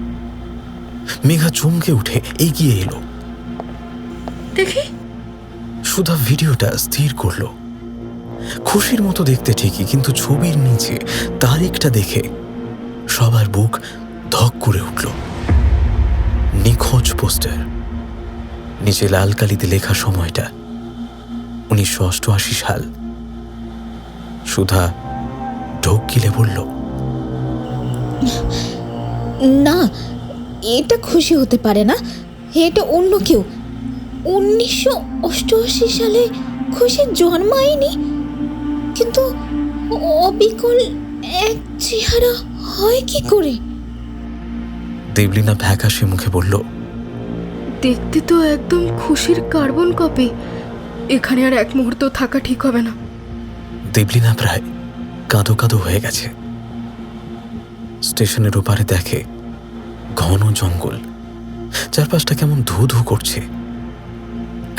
মেঘা চমকে উঠে এগিয়ে এলো। দেখি। সুধা ভিডিওটা স্থির করলো। খুশির মতো দেখতে ঠিকই, কিন্তু ছবির নিচে তারিখটা দেখে সবার বুক ধক করে উঠল। নিখোঁজ পোস্টার, নিচে লাল কালিতে লেখা সময়টা 1988 সাল। সুধা ঢোক গিলে বলল, না, এটা খুশি হতে পারে না, এটা অন্য কেউ। 1988 সালে খুশি জন্মায়নি, কিন্তু অবিকল এক চেহারা হয় কি করে? দেবলীনা ফ্যাকাশে মুখে বলল, দেখতে তো একদম খুশির কার্বন কপি। এখানে আর এক মুহূর্ত থাকা ঠিক হবে না। দেবলীনা প্রায় কাঁদো কাঁদো হয়ে গেছে। স্টেশনের ওপারে দেখে ঘন জঙ্গল, চারপাশটা কেমন ধু ধু করছে।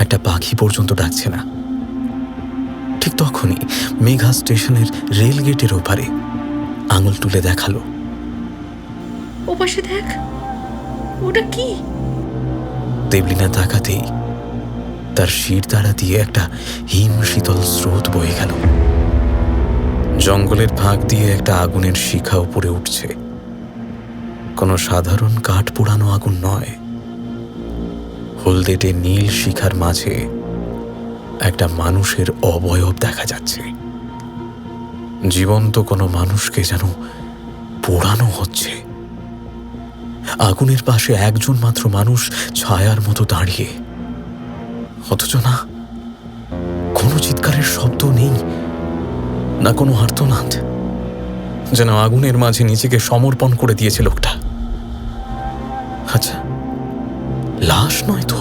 একটা পাখি পর্যন্ত ডাকছে না। ঠিক তখনই মেঘা স্টেশনের রেল গেটের ওপারে আঙুল তুলে দেখালো, ওপাশে দেখ, ওটা কি? দেবলীনা তাকাতেই তার শির দ্বারা দিয়ে একটা হিম শীতল স্রোত বয়ে গেল। জঙ্গলের ফাঁক দিয়ে একটা আগুনের শিখা উপরে উঠছে। কোনো সাধারণ কাঠ পোড়ানো আগুন নয়। হলদেটে নীল শিখার মাঝে একটা মানুষের অবয়ব দেখা যাচ্ছে। জীবন্ত কোনো মানুষকে যেন পোড়ানো হচ্ছে। আগুনের পাশে একজন মাত্র মানুষ ছায়ার মতো দাঁড়িয়ে, অথচ না কোনো চিৎকারের শব্দ নেই, না কোনো আর্তনাদ। যেন আগুনের মাঝে নিজেকে সমর্পণ করে দিয়েছে লোকটা। আচ্ছা, লাশ নয় তো,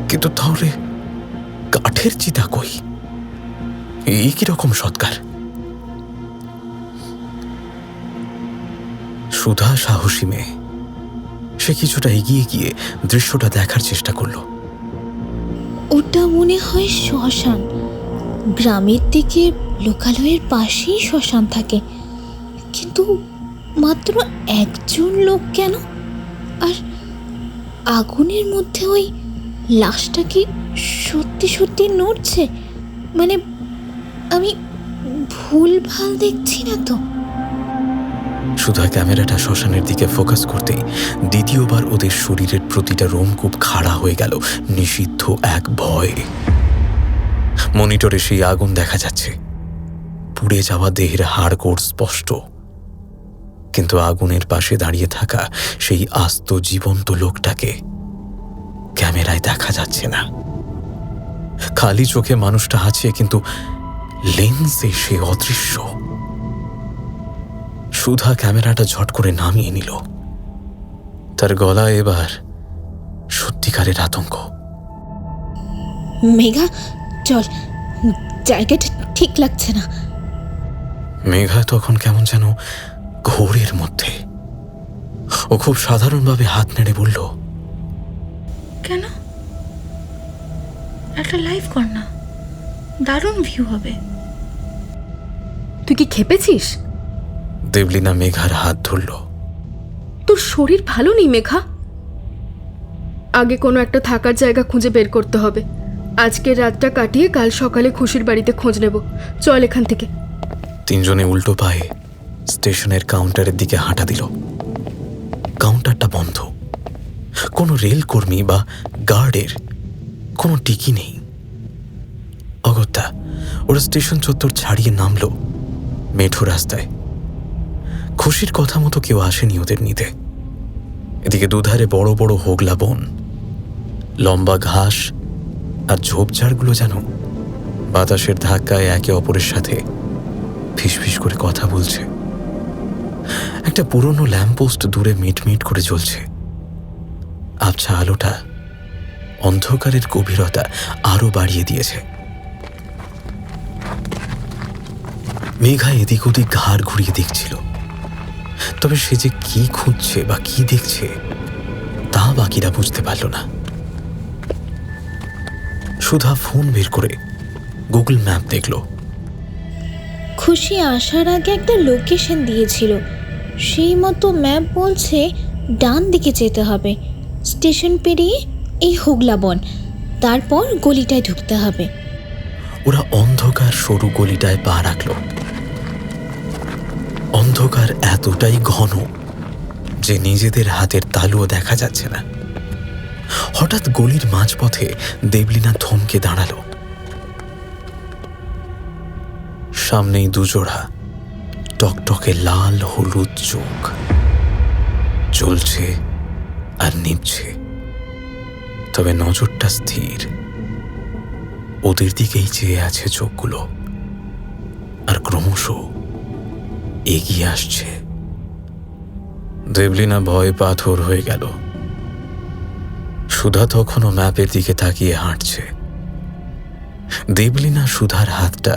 কিন্তু তাহলে কাঠের চিতা কই? এই কিরকম সৎকার? সুধা সাহসী মেয়ে, সে কিছুটা এগিয়ে গিয়ে দৃশ্যটা দেখার চেষ্টা করল। ওটা মনে হয় শ্মশান। গ্রামের দিকে লোকালয়ের পাশেই শ্মশান থাকে, কিন্তু মাত্র একজন লোক কেন? আর আগুনের মধ্যে ওই লাশটা কি সত্যি সত্যি নড়ছে? মানে আমি ভুলভাল দেখছি না তো? সুধা ক্যামেরাটা শ্মশানের দিকে ফোকাস করতেই দ্বিতীয়বার ওদের শরীরের প্রতিটা রোমকূপ খাড়া হয়ে গেল নিষিদ্ধ এক ভয়ে। মনিটরে সেই আগুন দেখা যাচ্ছে, পুড়ে যাওয়া দেহের হাড়গোড় স্পষ্ট, কিন্তু আগুনের পাশে দাঁড়িয়ে থাকা সেই আস্ত জীবন্ত লোকটাকে ক্যামেরায় দেখা যাচ্ছে না। খালি চোখে মানুষটা আছে, কিন্তু লেন্সে সে অদৃশ্য। সুধা ক্যামেরাটা ঝট করে নামিয়ে নিল। তার গলায় এবার সত্যিকারের আতঙ্ক। মেঘা, চল, জায়গাটা ঠিক লাগছে না। মেঘা তখন কেমন যেন ঘোরের মধ্যে। ও খুব সাধারণভাবে হাত নেড়ে বলল, কেন? একটা লাইভ কর না, দারুণ ভিউ হবে। তুই কি খেপেছিস? দেবলীনা মেঘার হাত ধরল। তোর শরীর ভালো নেই মেঘা। আগে কোনো একটা থাকার জায়গা খুঁজে বের করতে হবে। আজকের রাতটা কাটিয়ে কাল সকালে খুশির বাড়িতে খোঁজ নেব। চল এখান থেকে। তিনজনে উল্টো পায়ে স্টেশনের কাউন্টারের দিকে হাঁটা দিল। কাউন্টারটা বন্ধ, কোনো রেলকর্মী বা গার্ডের কোনো টিকি নেই। অগত্যা ওরা স্টেশন চত্বর ছাড়িয়ে নামলো মেঠো রাস্তায়। খুশির কথা মতো কেউ আসেনি ওদের নিতে। এদিকে দুধারে বড় বড় হোগলা বন, লম্বা ঘাস আর ঝোপঝাড়গুলো যেন বাতাসের ধাক্কায় একে অপরের সাথে ফিসফিস করে কথা বলছে। একটা পুরনো ল্যাম্পপোস্ট দূরে মিটমিট করে জ্বলছে। আবছা আলোটা অন্ধকারের গভীরতা আরো বাড়িয়ে দিয়েছে। মেঘা এদিক ওদিক ঘাড় ঘুরিয়ে দেখছিল, তবে সে যে কি খুঁজছে বা কি দেখছে তা বাকিরা বুঝতে পারল না। সুধা ফোন বের করে গুগল ম্যাপ দেখল। খুশি আসার আগে একটা লোকেশন দিয়েছিল, সেই মতো ম্যাপ বলছে ডান দিকে যেতে হবে, স্টেশন পেরিয়ে এই হোগলা বন, তারপর গলিটায় ঢুকতে হবে। ওরা অন্ধকার সরু গলিটায় পা রাখল। অন্ধকার এতটাই ঘন যে নিজেদের হাতের তালুও দেখা যাচ্ছে না। হঠাৎ গলির মাঝপথে দেবলীনা থমকে দাঁড়ালো। সামনেই দুজোড়া টকটকে লাল হলুদ চোখ, জ্বলছে আর নিভছে, তবে নজরটা স্থির। ওদের দিকেই চেয়ে আছে চোখগুলো, আর ক্রমশ এগিয়ে আসছে। দেবলীনা ভয়ে পাথর হয়ে গেল। সুধা তখনও ম্যাপের দিকে তাকিয়ে হাঁটছে। দেবলীনা সুধার হাতটা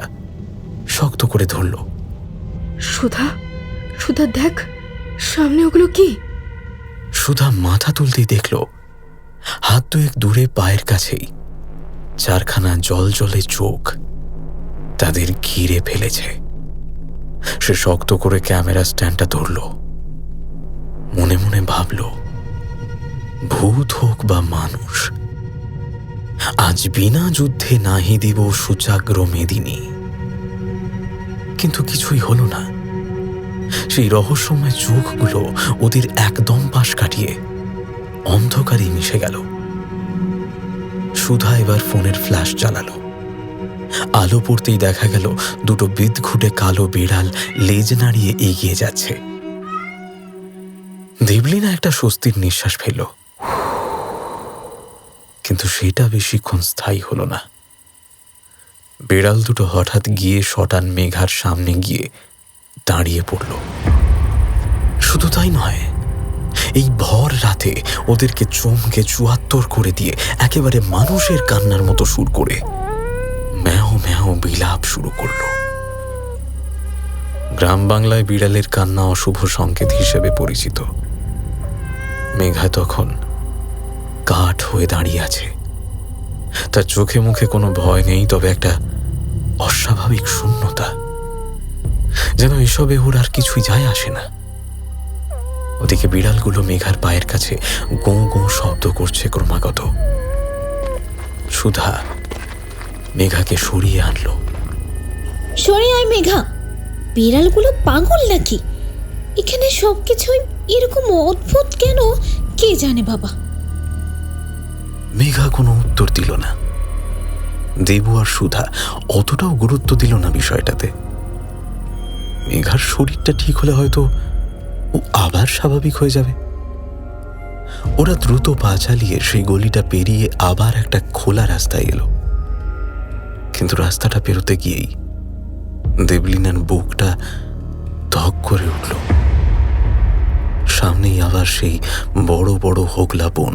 শক্ত করে ধরল। সুধা, সুধা দেখ সামনে ওগুলো কি? সুধা মাথা তুলতেই দেখল হাত দুয়েক দূরে পায়ের কাছেই চারখানা জলজলে চোখ তাদের ঘিরে ফেলেছে। সে শক্ত করে ক্যামেরা স্ট্যান্ডটা ধরল। মনে মনে ভাবল, ভূত হোক বা মানুষ, আজ বিনা যুদ্ধে নাহি দিব সুচাগ্র মেদিনী। কিন্তু কিছুই হলো না। সেই রহস্যময় চোখগুলো ওদের একদম পাশ কাটিয়ে অন্ধকারে মিশে গেল। সুধা এবার ফোনের ফ্ল্যাশ জ্বালালো। আলো পড়তেই দেখা গেল দুটো বিদঘুটে কালো বিড়াল লেজ নাড়িয়ে এগিয়ে যাচ্ছে। দেবলীনা একটা স্বস্তির নিঃশ্বাস ফেলল, কিন্তু সেটা বেশিক্ষণ স্থায়ী হলো না। বিড়াল দুটো হঠাৎ গিয়ে শটান মেঘার সামনে গিয়ে দাঁড়িয়ে পড়ল। শুধু তাই নয়, এই ভর রাতে ওদেরকে চমকে চুয়াত্তর করে দিয়ে একেবারে মানুষের কান্নার মতো সুর করে ম্যাও ম্যাও বিলাপ শুরু করল। গ্রাম বাংলায় বিড়ালের কান্না অশুভ সংকেত হিসেবে পরিচিত। মেঘা তখন কাঠ হয়ে দাঁড়িয়ে আছে। তার চোখে মুখে কোনো ভয় নেই, তবে একটা অস্বাভাবিক শূন্যতা, যেন এসবে ওর আর কিছুই যায় আসে না। ওদিকে বিড়ালগুলো মেঘার পায়ের কাছে গোঁ গোঁ শব্দ করছে ক্রমাগত। সুধা মেঘাকে সরিয়ে আনলো। সরে আয় মেঘা, বিড়ালগুলো পাগল নাকি? এখানে সব কিছুই এরকম অদ্ভুত কেন কে জানে বাবা। মেঘা কোনো উত্তর দিল না। দেবু আর সুধা অতটাও গুরুত্ব দিল না বিষয়টাতে। মেঘার শরীরটা ঠিক হলে হয়তো ও আবার স্বাভাবিক হয়ে যাবে। ওরা দ্রুত পা চালিয়ে সেই গলিটা পেরিয়ে আবার একটা খোলা রাস্তায় এলো। কিন্তু রাস্তাটা পেরোতে গিয়েই দেবলিনার বুকটা ধক করে উঠল। সামনেই আবার সেই বড় বড় হোগলা বন,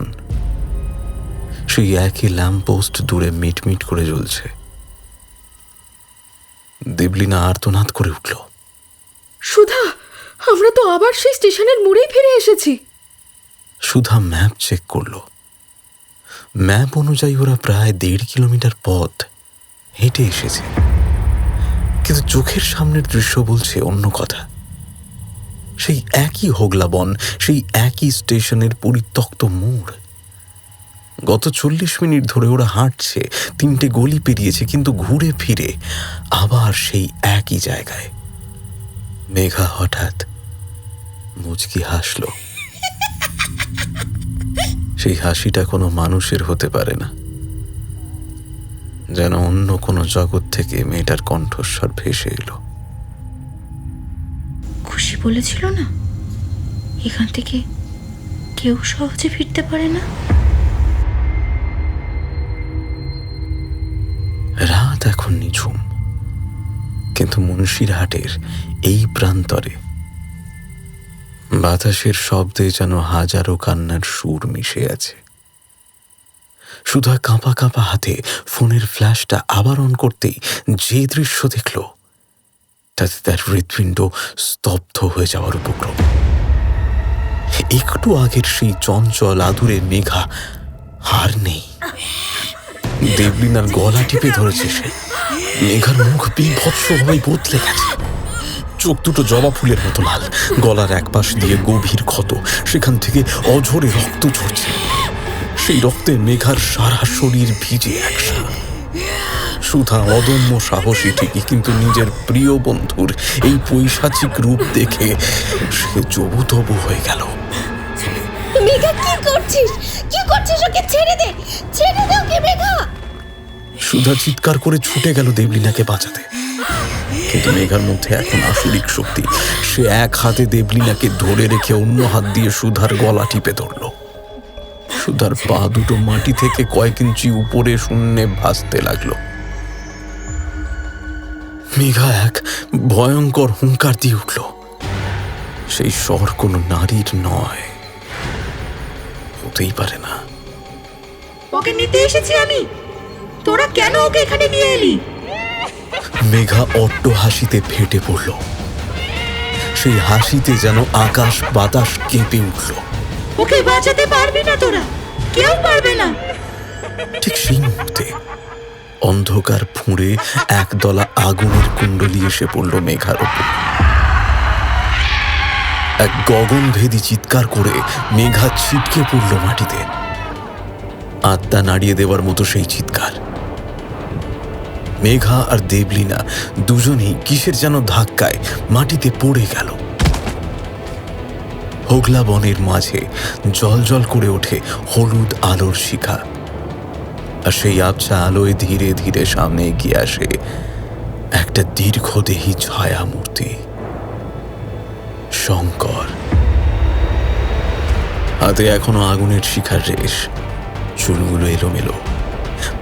সেই একই ল্যাম্পপোস্ট দূরে মিটমিট করে জ্বলছে। দেবলিনা আর্তনাদ করে উঠল। সুধা, আমরা তো আবার সেই স্টেশনের মোড়েই ফিরে এসেছি। সুধা ম্যাপ চেক করল। ম্যাপ অনুযায়ী ওরা প্রায় 1.5 কিলোমিটার পথ হেঁটে এসেছে, কিন্তু চোখের সামনের দৃশ্য বলছে অন্য কথা। সেই একই হোগলা বন, সেই একই স্টেশনের পরিত্যক্ত মোড়। গত 40 মিনিট ধরে ওরা হাঁটছে, 3টে গলি পেরিয়েছে, কিন্তু ঘুরে ফিরে আবার সেই একই জায়গায়। মেঘা হঠাৎ মুচকি হাসল। সেই হাসিটা কোনো মানুষের হতে পারে না, যেন অন্য কোনো জগৎ থেকে মেয়েটার কণ্ঠস্বর ভেসে এলো। খুশি বলেছিল না এখান থেকে কেউ সহজে ফিরতে পারে না। রাত এখন নিঝুম, কিন্তু মুন্সিরহাটের এই প্রান্তরে বাতাসের শব্দে যেন হাজারো কান্নার সুর মিশে আছে। সুধা কাঁপা কাঁপা হাতে ফোনের ফ্ল্যাশটা আবার অন করতেই যে দৃশ্য দেখল, তাতে তার হৃৎপিণ্ড স্তব্ধ হয়ে যাওয়ার উপক্রম। একটু আগের সেই চঞ্চল আদুরে মেঘা আর নেই। দেবলিনার গলা টিপে ধরেছে সে। মেঘার মুখ বিভৎসভাবে বদলে গেছে। চোখ দুটো জবা ফুলের মতো লাল, গলার এক পাশ দিয়ে গভীর ক্ষত, সেখান থেকে অঝরে রক্ত ঝরছে। সেই রক্তে মেঘার সারা শরীর ভিজে একসা। সুধা অদম্য সাহসী ঠিকই, কিন্তু নিজের প্রিয় বন্ধুর এই পৈশাচিক রূপ দেখে সে জবুতবু হয়ে গেল। মেঘা কি করছিস? কি করছিস? ওকে ছেড়ে দে, ছেড়ে দে ওকে মেঘা। সুধা চিৎকার করে ছুটে গেল দেবলিনাকে বাঁচাতে, কিন্তু মেঘার মধ্যে এখন আসরিক শক্তি। সে এক হাতে দেবলিনাকে ধরে রেখে অন্য হাত দিয়ে সুধার গলা টিপে ধরল। সুধার পা দুটো মাটি থেকে কয়েক ইঞ্চি উপরে শূন্যে ভাসতে লাগলো। মেঘা এক ভয়ঙ্কর হুঙ্কার দিয়ে উঠল। সেই স্বর কোনো নারীর নয়, হতেই পারে না। ওকে নিতে এসেছি আমি, তোরা কেন ওকে এখানে নিয়ে এলি? মেঘা অট্ট হাসিতে ফেটে পড়ল। সেই হাসিতে যেন আকাশ বাতাস কেঁপে উঠল। ওকে বাঁচাতে পারবি না তোরা, কেউ পারবে না। ঠিক সেই মুহূর্তে অন্ধকার ফুঁড়ে একদলা আগুনের কুণ্ডলি এসে পড়ল মেঘার ওপর। এক গগনভেদী চিৎকার করে মেঘা ছিটকে পড়ল মাটিতে। আত্মা নাড়িয়ে দেওয়ার মতো সেই চিৎকার। মেঘা আর দেবলিনা দুজনেই কিসের যেন ধাক্কায় মাটিতে পড়ে গেল। হোগলা বনের মাঝে জল করে ওঠে হলুদ আলোর শিখা, আর সেই আবছা আলোয় ধীরে ধীরে সামনে এগিয়ে আসে একটা দীর্ঘদেহী ছায়া মূর্তি, শঙ্কর। হাতে এখনো আগুনের শিখার রেশ, চুলগুলো এলোমেলো,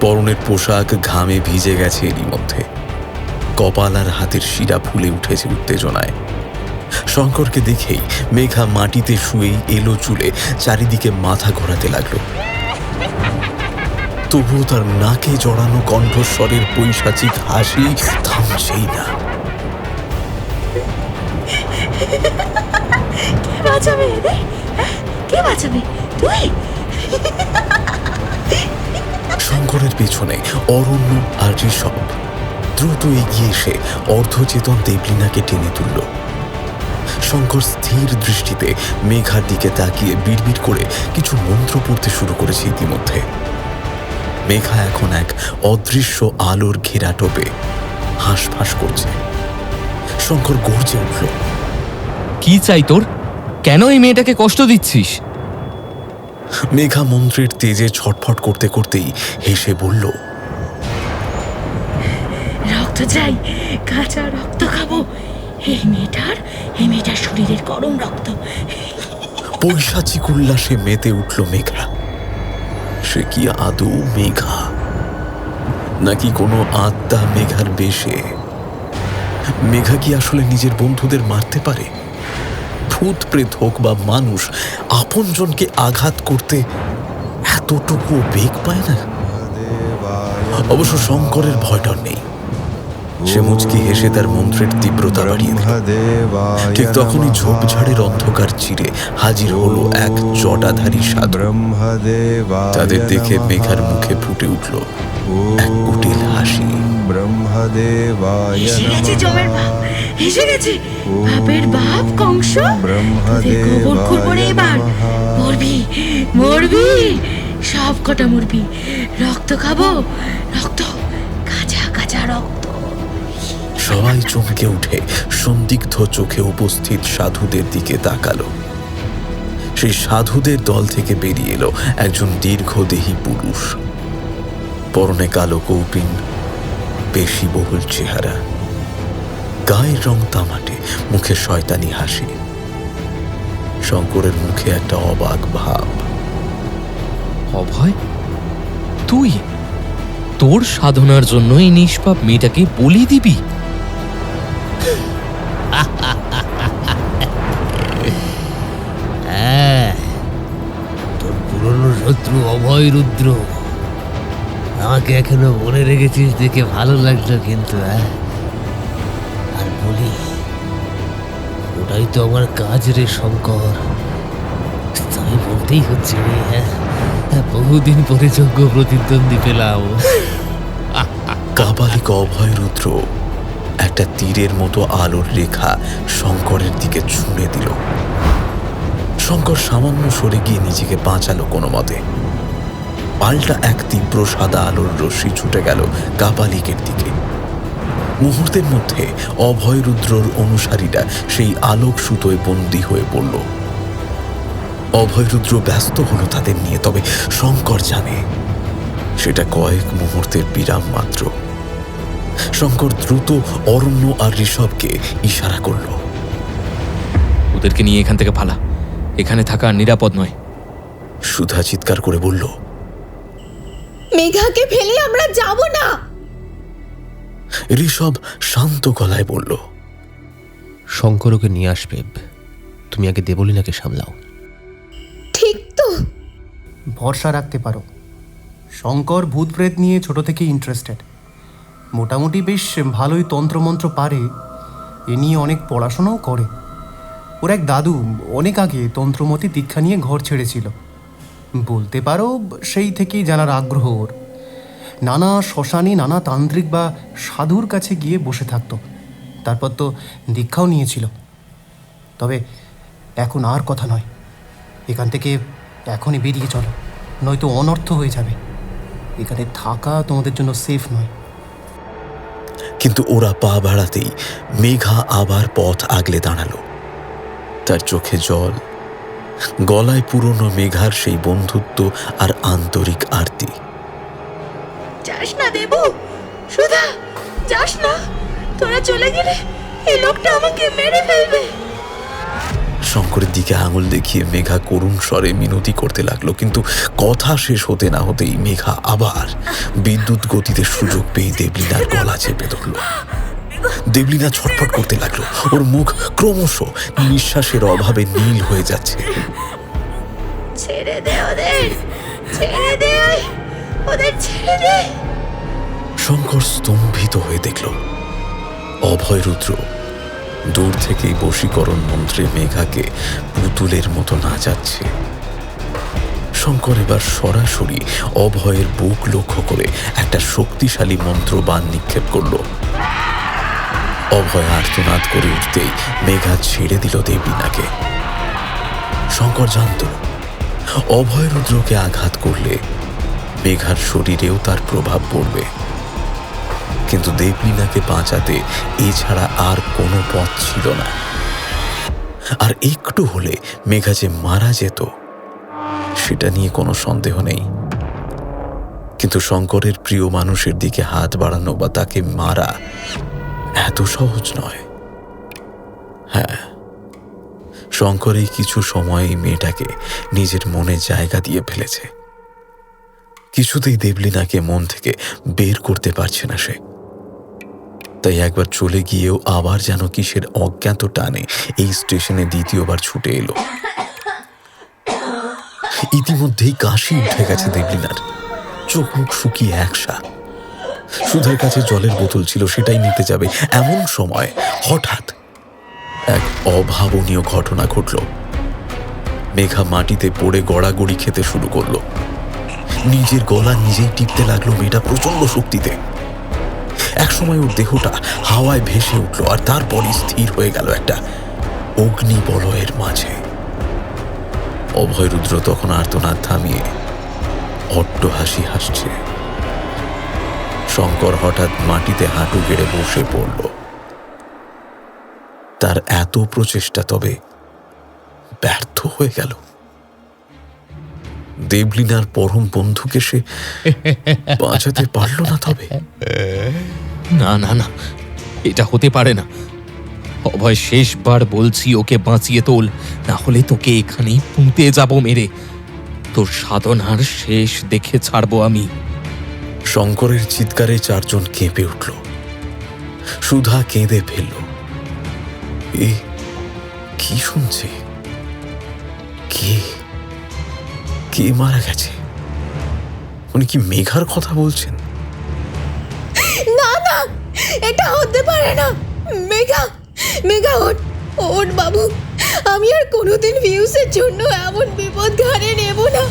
পরনের পোশাক ঘামে ভিজে গেছে এরই মধ্যে। কপাল আর হাতের শিরা ফুলে উঠেছে উত্তেজনায়। শঙ্করকে দেখেই মেঘা মাটিতে শুয়েই এলো চুলে চারিদিকে মাথা ঘোরাতে লাগলো। তবুও তার নাকে জড়ানো কণ্ঠস্বরের পৈশাচিক হাসি থামছেই না। কে বাঁচাবে এদের? কে বাঁচাবে? তুই? শঙ্করের পেছনে অরণ্য আর ঋষভ দ্রুত এগিয়ে এসে অর্ধচেতন দেবলিনাকে টেনে তুলল। শঙ্কর স্থির দৃষ্টিতে মেঘার দিকে তাকিয়ে বিড়বিড় করে কিছু মন্ত্র পড়তে শুরু করেছে ইতিমধ্যে। মেঘা এখন এক অদৃশ্য আলোর ঘেরা টোপে হাঁসফাঁস করছে। শঙ্কর গর্জে উঠল। কি কি চাই তোর? কেন এই মেয়েটাকে কষ্ট দিচ্ছিস? মেঘা মন্ত্রের তেজে ছটফট করতে করতেই হেসে বলল, রক্ত চাই, কাঁচা রক্ত খাবো। এই মেয়েটার শরীরের গরম রক্ত। পৈশাচিক উল্লাসে মেতে উঠল মেঘা। সে কি আদৌ মেঘা, নাকি কোনো আত্মা মেঘার বেশে? মেঘা কি আসলে নিজের বন্ধুদের মারতে পারে? ভূত প্রেত হোক বা মানুষ, আপনজনকে আঘাত করতে এতটুকু বেগ পায় না? অবশ্য শঙ্করের ভয়ডর নেই। সে মুচকি হেসে তার মন্ত্রের তীব্রতা বাড়িয়ে দিল। ঠিক তখনই ঝোপঝাড়ের অন্ধকার চিরে হাজির হলো এক জটাধারী সাধু। তাদের দেখে মেঘার মুখে ফুটে উঠল এক কুটিল হাসি। এসে গেছে জমের বাপ, এসে গেছে বাপের বাপ কংস। তোদের গোবর খুঁড়বো রে এবার। মরবি, সব কটা মরবি। রক্ত খাবো, রক্ত, কাঁচা কাঁচা রক্ত। সবাই চমকে উঠে সন্দিগ্ধ চোখে উপস্থিত সাধুদের দিকে তাকালো। সেই সাধুদের দল থেকে বেরিয়ে এলো একজন দীর্ঘদেহী পুরুষ, পরনে কালো কৌপিন, পেশিবহুল চেহারা, গায়ের রং তামাটে, মুখে শয়তানি হাসি। শঙ্করের মুখে একটা অবাক ভাব। অভয়, তুই তোর সাধনার জন্য এই নিষ্পাপ মেয়েটাকে বলি দিবি? তোর পুরনো শত্রু অভয় রুদ্র, আমাকে এখনো মনে রেখেছিস দেখে ভালো লাগলো। কিন্তু আর বলি, ওটাই তো আমার কাজ রে শঙ্কর। তাই বলতেই হচ্ছে রে। বহুদিন পরে যোগ্য প্রতিদ্বন্দ্বী পেলাম। কাপালিক অভয় রুদ্র একটা তীরের মতো আলোর রেখা শঙ্করের দিকে ছুঁড়ে দিল। শঙ্কর সামান্য সরে গিয়ে নিজেকে বাঁচালো কোনো মতে। পাল্টা এক তীব্র সাদা আলোর রশ্মি ছুটে গেল কাপালিকের দিকে। মুহূর্তের মধ্যে অভয় রুদ্রর অনুসারীরা সেই আলোক সুতোয় বন্দী হয়ে পড়ল। অভয় রুদ্র ব্যস্ত হলো তাদের নিয়ে, তবে শঙ্কর জানে সেটা কয়েক মুহূর্তের বিরাম মাত্র। শঙ্কর দ্রুত অরণ্য আর ঋষভকে ইশারা করল। ওদেরকে নিয়ে এখান থেকে পালা, এখানে থাকা নিরাপদ নয়। সুধা চিৎকার করে বলল, মেঘাকে ফেলে আমরা যাব না। ঋষভ শান্ত গলায় বলল, শঙ্কর ওকে নিয়ে আসবে, তুমি আগে দেবলীনাকে সামলাও। ঠিক তো? ভরসা রাখতে পারো। শঙ্কর ভূত প্রেত নিয়ে ছোট থেকে ইন্টারেস্টেড। মোটামুটি বেশ ভালোই তন্ত্রমন্ত্র পারে, এ নিয়ে অনেক পড়াশোনাও করে। ওর এক দাদু অনেক আগে তন্ত্রমতে দীক্ষা নিয়ে ঘর ছেড়েছিল। বলতে পারো সেই থেকেই জানার আগ্রহ ওর। নানা শ্মশানে নানা তান্ত্রিক বা সাধুর কাছে গিয়ে বসে থাকতো। তারপর তো দীক্ষাও নিয়েছিল। তবে এখন আর কথা নয়, এখান থেকে এখনই বেরিয়ে চলো, নয়তো অনর্থ হয়ে যাবে। এখানে থাকা তোমাদের জন্য সেফ নয়। কিন্তু ওরা পা বাড়াতেই মেঘা আবার পথ আগলে দাঁড়ালো। তার চোখে জল, গলায় পুরনো মেঘার সেই বন্ধুত্ব আর আন্তরিক আরতি। যাস না দেবু, সুধা, যাস না। তোরা চলে গেলে এই লোকটা আমাকে মেরে ফেলবে। শঙ্করের দিকে আঙুল দেখিয়ে মেঘা করুণ স্বরে মিনতি করতে লাগলো, কিন্তু কথা শেষ হতে না হতেই মেঘা আবার বিদ্যুৎ গতিতে সুযোগ পেয়ে দেবলীনার গলা চেপে ধরল। দেবলীনা ছটফট করতে লাগলো, ওর মুখ ক্রমশ নিঃশ্বাসের অভাবে নীল হয়ে যাচ্ছে। ছেড়ে দে ওদের, ছেড়ে দে, ওদের ছেড়ে দে। শঙ্কর স্তম্ভিত হয়ে দেখল অভয় রুদ্র দূর থেকেই বশীকরণ মন্ত্রে মেঘাকে পুতুলের মতো নাচাচ্ছে। শঙ্কর এবার সরাসরি অভয়ের বুক লক্ষ্য করে একটা শক্তিশালী মন্ত্রবাণ নিক্ষেপ করল। অভয় আর্তনাদ করে উঠতেই মেঘা ছেড়ে দিল দেবলীনাকে। শঙ্কর জানত অভয় রুদ্রকে আঘাত করলে মেঘার শরীরেও তার প্রভাব পড়বে, কিন্তু দেবলীনাকে বাঁচাতে এছাড়া আর কোনো পথ ছিল না। আর একটু হলে মেঘা যে মারা যেত সেটা নিয়ে কোনো সন্দেহ নেই। কিন্তু শঙ্করের প্রিয় মানুষের দিকে হাত বাড়ানো বা তাকে মারা এত সহজ নয়। হ্যাঁ, শঙ্কর এই কিছু সময় এই মেয়েটাকে নিজের মনে জায়গা দিয়ে ফেলেছে। কিছুতেই দেবলীনাকে মন থেকে বের করতে পারছে না সে। তাই একবার চলে গিয়েও আবার যেন কিসের অজ্ঞাত টানে এই স্টেশনে দ্বিতীয়বার ছুটে এলো। ইতিমধ্যেই কাশি উঠে গেছে দেবলীনার, চোখ মুখ শুকিয়ে একসা। সুধার কাছে জলের বোতল ছিল, সেটাই নিতে যাবে এমন সময় হঠাৎ এক অভাবনীয় ঘটনা ঘটল। মেঘা মাটিতে পড়ে গড়াগড়ি খেতে শুরু করলো। নিজের গলা নিজেই টিপতে লাগলো মেয়েটা প্রচন্ড শক্তিতে। একসময় ওর দেহটা হাওয়ায় ভেসে উঠল, আর তারপরই স্থির হয়ে গেল একটা অগ্নিবলয়ের মাঝে। অভয়রুদ্র তখন আর্তনাদ থামিয়ে অট্ট হাসি হাসছে। শঙ্কর হঠাৎ মাটিতে হাঁটু গেড়ে বসে পড়ল। তার এত প্রচেষ্টা তবে ব্যর্থ হয়ে গেল। দেবলীনার পরম বন্ধুকে সে বাঁচাতে পারল না। তবে না না না, এটা হতে পারে না। অভয়, শেষবার বলছি ওকে বাঁচিয়ে তোল, না হলে তোকে এখানেই পুঁতে যাব মেরে। তোর সাধনার শেষ দেখে ছাড়বো আমি। শঙ্করের চিৎকারে চারজন কেঁপে উঠল। সুধা কেঁদে ফেলল। এ কি শুনছে? কে কে মারা গেছে? উনি কি মেঘার কথা বলছেন? না না, এটা হতে পারে না। মেঘা, মেঘা ওঠ, ওঠ বাবু। আমি আর কোনোদিন ভিউসের জন্য এমন বিপদ ঘাড়ে নেব না।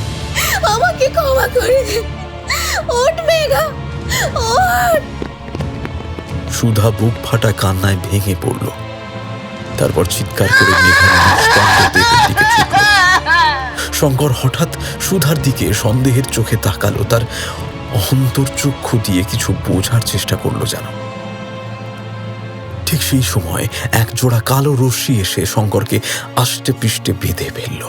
আমাকে ক্ষমা করে দে। ওঠ মেঘা, ওঠ। সুধা বুক ফাটা কান্নায় ভেঙে পড়ল। তারপর চিৎকার করে মেঘার নিস্তব্ধ দেহের দিকে ছুটল। শঙ্কর হঠাৎ সুধার দিকে সন্দেহের চোখে তাকালো। তার অন্তর্চক্ষু দিয়ে কিছু বোঝার চেষ্টা করলো যেন। ঠিক সেই সময় এক জোড়া কালো রশ্মি এসে শঙ্করকে আষ্টে পৃষ্ঠে বেঁধে ফেলল।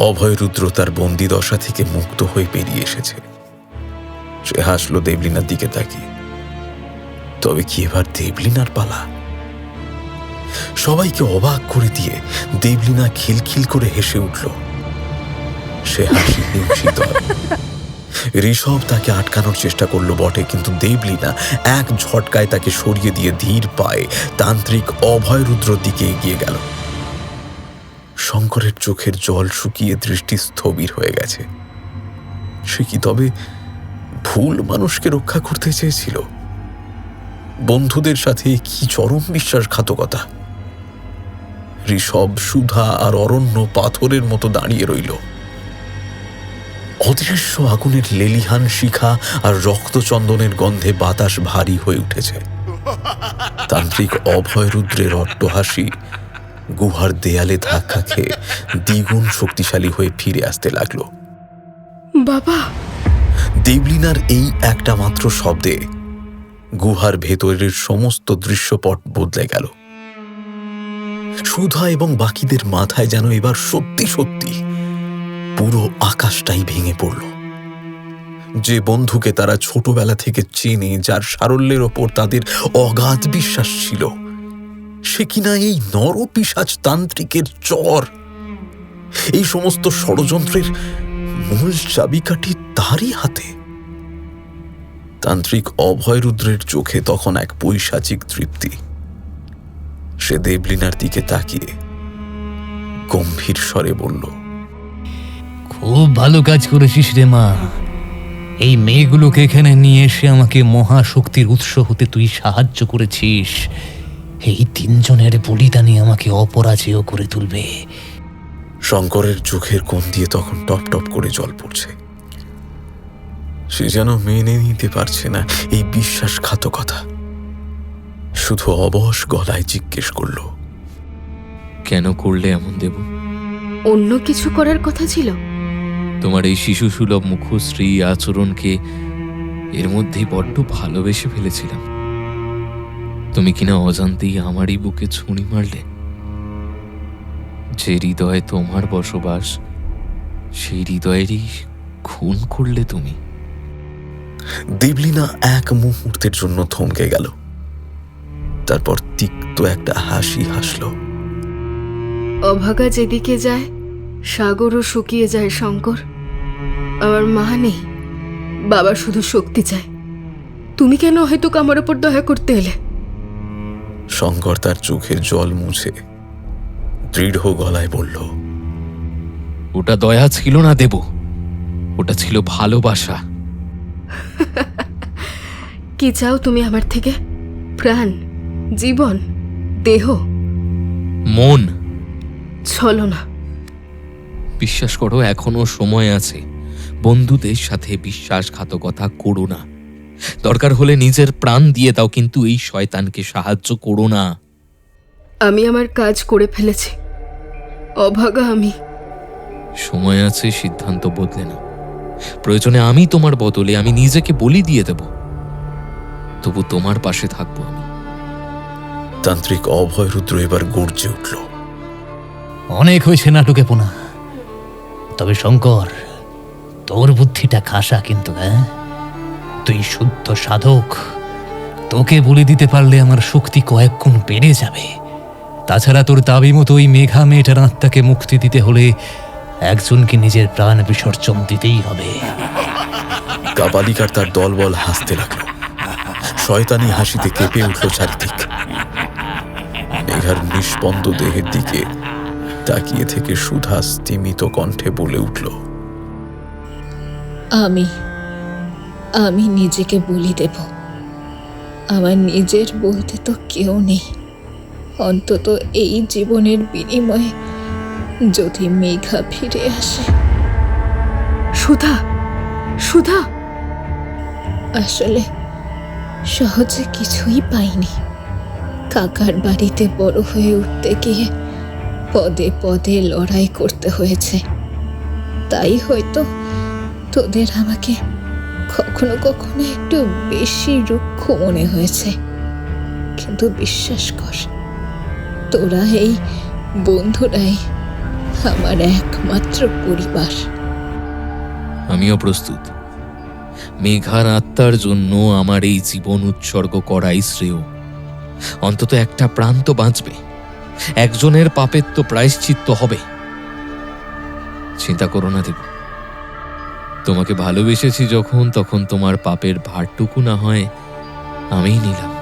অভয়রুদ্র তার বন্দি দশা থেকে মুক্ত হয়ে বেরিয়ে এসেছে। সে হাসলো দেবলীনার দিকে তাকিয়ে। তবে কি এবার দেবলীনার পালা? সবাইকে অবাক করে দিয়ে দেবলীনা খিলখিল করে হেসে উঠল। সে হাসি হিংসিতর। ঋষভ তাকে আটকানোর চেষ্টা করলো বটে, কিন্তু দেবলীনা এক ঝটকায় তাকে সরিয়ে দিয়ে ধীর পায়ে তান্ত্রিক অভয়রুদ্র দিকে এগিয়ে গেল। শঙ্করের চোখের জল শুকিয়ে দৃষ্টি স্থবির হয়ে গেছে। সে কি তবে ভুল মানুষকে রক্ষা করতে চেয়েছিল? বন্ধুদের সাথে কি চরম বিশ্বাসঘাতকতা! ঋষভ, সুধা আর অরণ্য পাথরের মতো দাঁড়িয়ে রইল। অদৃশ্য আগুনের লেলিহান শিখা আর রক্তচন্দনের গন্ধে বাতাস ভারী হয়ে উঠেছে। তান্ত্রিক অভয়রুদ্রের অট্টহাসি গুহার দেয়ালে ধাক্কা খেয়ে দ্বিগুণ শক্তিশালী হয়ে ফিরে আসতে লাগলো। বাবা! দেবলীনার এই একটা মাত্র শব্দে গুহার ভেতরের সমস্ত দৃশ্যপট বদলে গেল। সুধা এবং বাকিদের মাথায় যেন এবার সত্যি সত্যি পুরো আকাশটাই ভেঙে পড়ল। যে বন্ধুকে তারা ছোটবেলা থেকে চেনে, যার সারল্যের ওপর তাদের অগাধ বিশ্বাস ছিল, সে কিনা এই নরপিশাচ তান্ত্রিকের চর। এই সমস্ত ষড়যন্ত্রের মূল চাবিকাঠি তারই হাতে। তান্ত্রিক অভয়রুদ্রের চোখে তখন এক পৈশাচিক তৃপ্তি। সে দেবলীনার দিকে তাকিয়ে গম্ভীর স্বরে বলল, খুব ভালো কাজ করেছিস রে মা। এই মেয়েগুলোকে এখানে নিয়ে এসে আমাকে মহাশক্তির উৎস হতে তুই সাহায্য করেছিস। এই তিনজনের বলিদানে আমাকে অপরাজেয় করে তুলবে। শঙ্করের চোখের কোণ দিয়ে তখন টপ টপ করে জল পড়ছে। সে যেন মেনে নিতে পারছে না এই বিশ্বাসঘাতকতা। শুধু অবশ গলায় জিজ্ঞেস করল, কেন করলে এমন দেব? অন্য কিছু করার কথা ছিল। তোমার এই শিশুসুলভ মুখশ্রী আচরণকে এর মধ্যেই বড্ড ভালোবেসে ফেলেছিলাম। তুমি কিনা অজান্তেই আমারই বুকে ছুরি মারলে। যে হৃদয়ে তোমার বসবাস, সেই হৃদয়েরই খুন করলে তুমি। দেবলীনা এক মুহূর্তের জন্য থমকে গেল, তারপর তিক্ত একটা হাসি হাসল। অভাগা যেদিকে যায় সাগরও শুকিয়ে যায় শঙ্কর। আমার মা নেই, বাবা শুধু শক্তি চায়। তুমি কেন হয়তো আমার ওপর দয়া করতে এলে? শঙ্কর তার চোখের জল মুছে দৃঢ় গলায় বলল, ওটা দয়া ছিল না দেব, ওটা ছিল ভালোবাসা। কি চাও তুমি আমার থেকে? প্রাণ, জীবন, দেহ? মন। চলো না। বিশ্বাস করো, এখনো সময় আছে। বন্ধুদের সাথে বিশ্বাসঘাতকতা করো না। দরকার হলে নিজের প্রাণ দিয়ে দাও, কিন্তু এই শয়তানকে সাহায্য করো না। আমি আমার কাজ করে ফেলেছি, অভাগা আমি। সময় আছে, সিদ্ধান্ত বদলে নাও। প্রয়োজনে আমি তোমার বদলে আমি নিজেকে বলি দিয়ে দেব, তবু তোমার পাশে থাকবো আমি। তান্ত্রিক অভয় রুদ্র এবার গর্জে উঠল। অনেক হয়েছে নাটকে পোনা। তবে শঙ্কর, তোর বুদ্ধিটা খাসা কিন্তু। তুই শুদ্ধ সাধক, তোকে বলে দিতে পারলে আমার শক্তি কয়েক গুণ বেড়ে যাবে। তাছাড়া তোর দাবি মতো ওই মেঘা মেয়েটার আত্মাকে মুক্তি দিতে হলে একজনকে নিজের প্রাণ বিসর্জন দিতেই হবে। কাপালিকার তার দলবল হাসতে লাগলো। শয়তানি হাসিতে কেঁপে উঠল চারিদিক। মেঘার নিষ্পন্দ দেহের দিকে তাকিয়ে থেকে সুধা স্তিমিত কণ্ঠে বলে উঠল, আমি নিজেকে বলি দেব। আমার নিজের বলতে তো কেউ নেই, অন্তত এই জীবনের বিনিময়ে যদি মেঘা ফিরে আসে। সুধা, সুধা। আসলে সহজে কিছুই পাইনি। কাকার বাড়িতে বড় হয়ে উঠতে গিয়ে পদে পদে লড়াই করতে হয়েছে। তাই হয়তো তোদের আমাকে কখনো কখনো একটু বেশি রুক্ষ মনে হয়েছে, কিন্তু বিশ্বাস কর, তোরা এই বন্ধুরাই আমার একমাত্র পরিবার। আমিও প্রস্তুত। মেঘার আত্মার জন্য আমার এই জীবন উৎসর্গ করাই শ্রেয়। অন্তত একটা প্রাণ তো বাঁচবে, একজনের পাপের তো প্রায়শ্চিত্ত হবে। চিন্তা করো না দেব, তোমাকে ভালোবেসেছি যখন, তখন তোমার পাপের ভারটুকু না হয় আমিই নিলাম।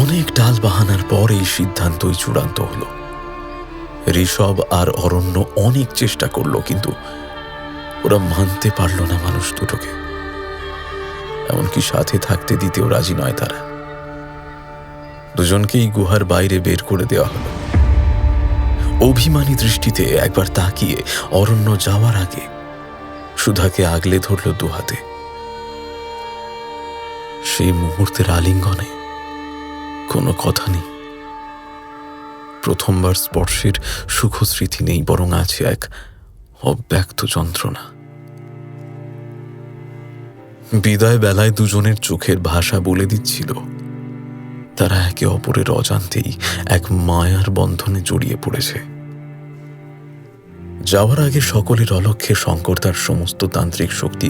অনেক টাল বাহানার পর এই সিদ্ধান্তই চূড়ান্ত হলো। ঋষভ আর অরণ্য অনেক চেষ্টা করলো, কিন্তু ওরা মানতে পারল না মানুষ দুটোকে। এমনকি সাথে থাকতে দিতেও রাজি নয় তারা। দুজনকেই গুহার বাইরে বের করে দেওয়া হলো। অভিমানী দৃষ্টিতে একবার তাকিয়ে অরণ্য যাওয়ার আগে সুধাকে আগলে ধরল দুহাতে। সেই মুহূর্তের আলিঙ্গনে কোনো কথা নেই। প্রথমবার স্পর্শের সুখ স্মৃতি নেই, বরং আছে এক অব্যক্ত যন্ত্রণা। বিদায় বেলায় দুজনের চোখের ভাষা বলে দিচ্ছিল তারা একে অপরের অজান্তেই এক মায়ার বন্ধনে জড়িয়ে পড়েছে। যাওয়ার আগে সকলের অলক্ষ্যে শঙ্কর তার সমস্ত তান্ত্রিক শক্তি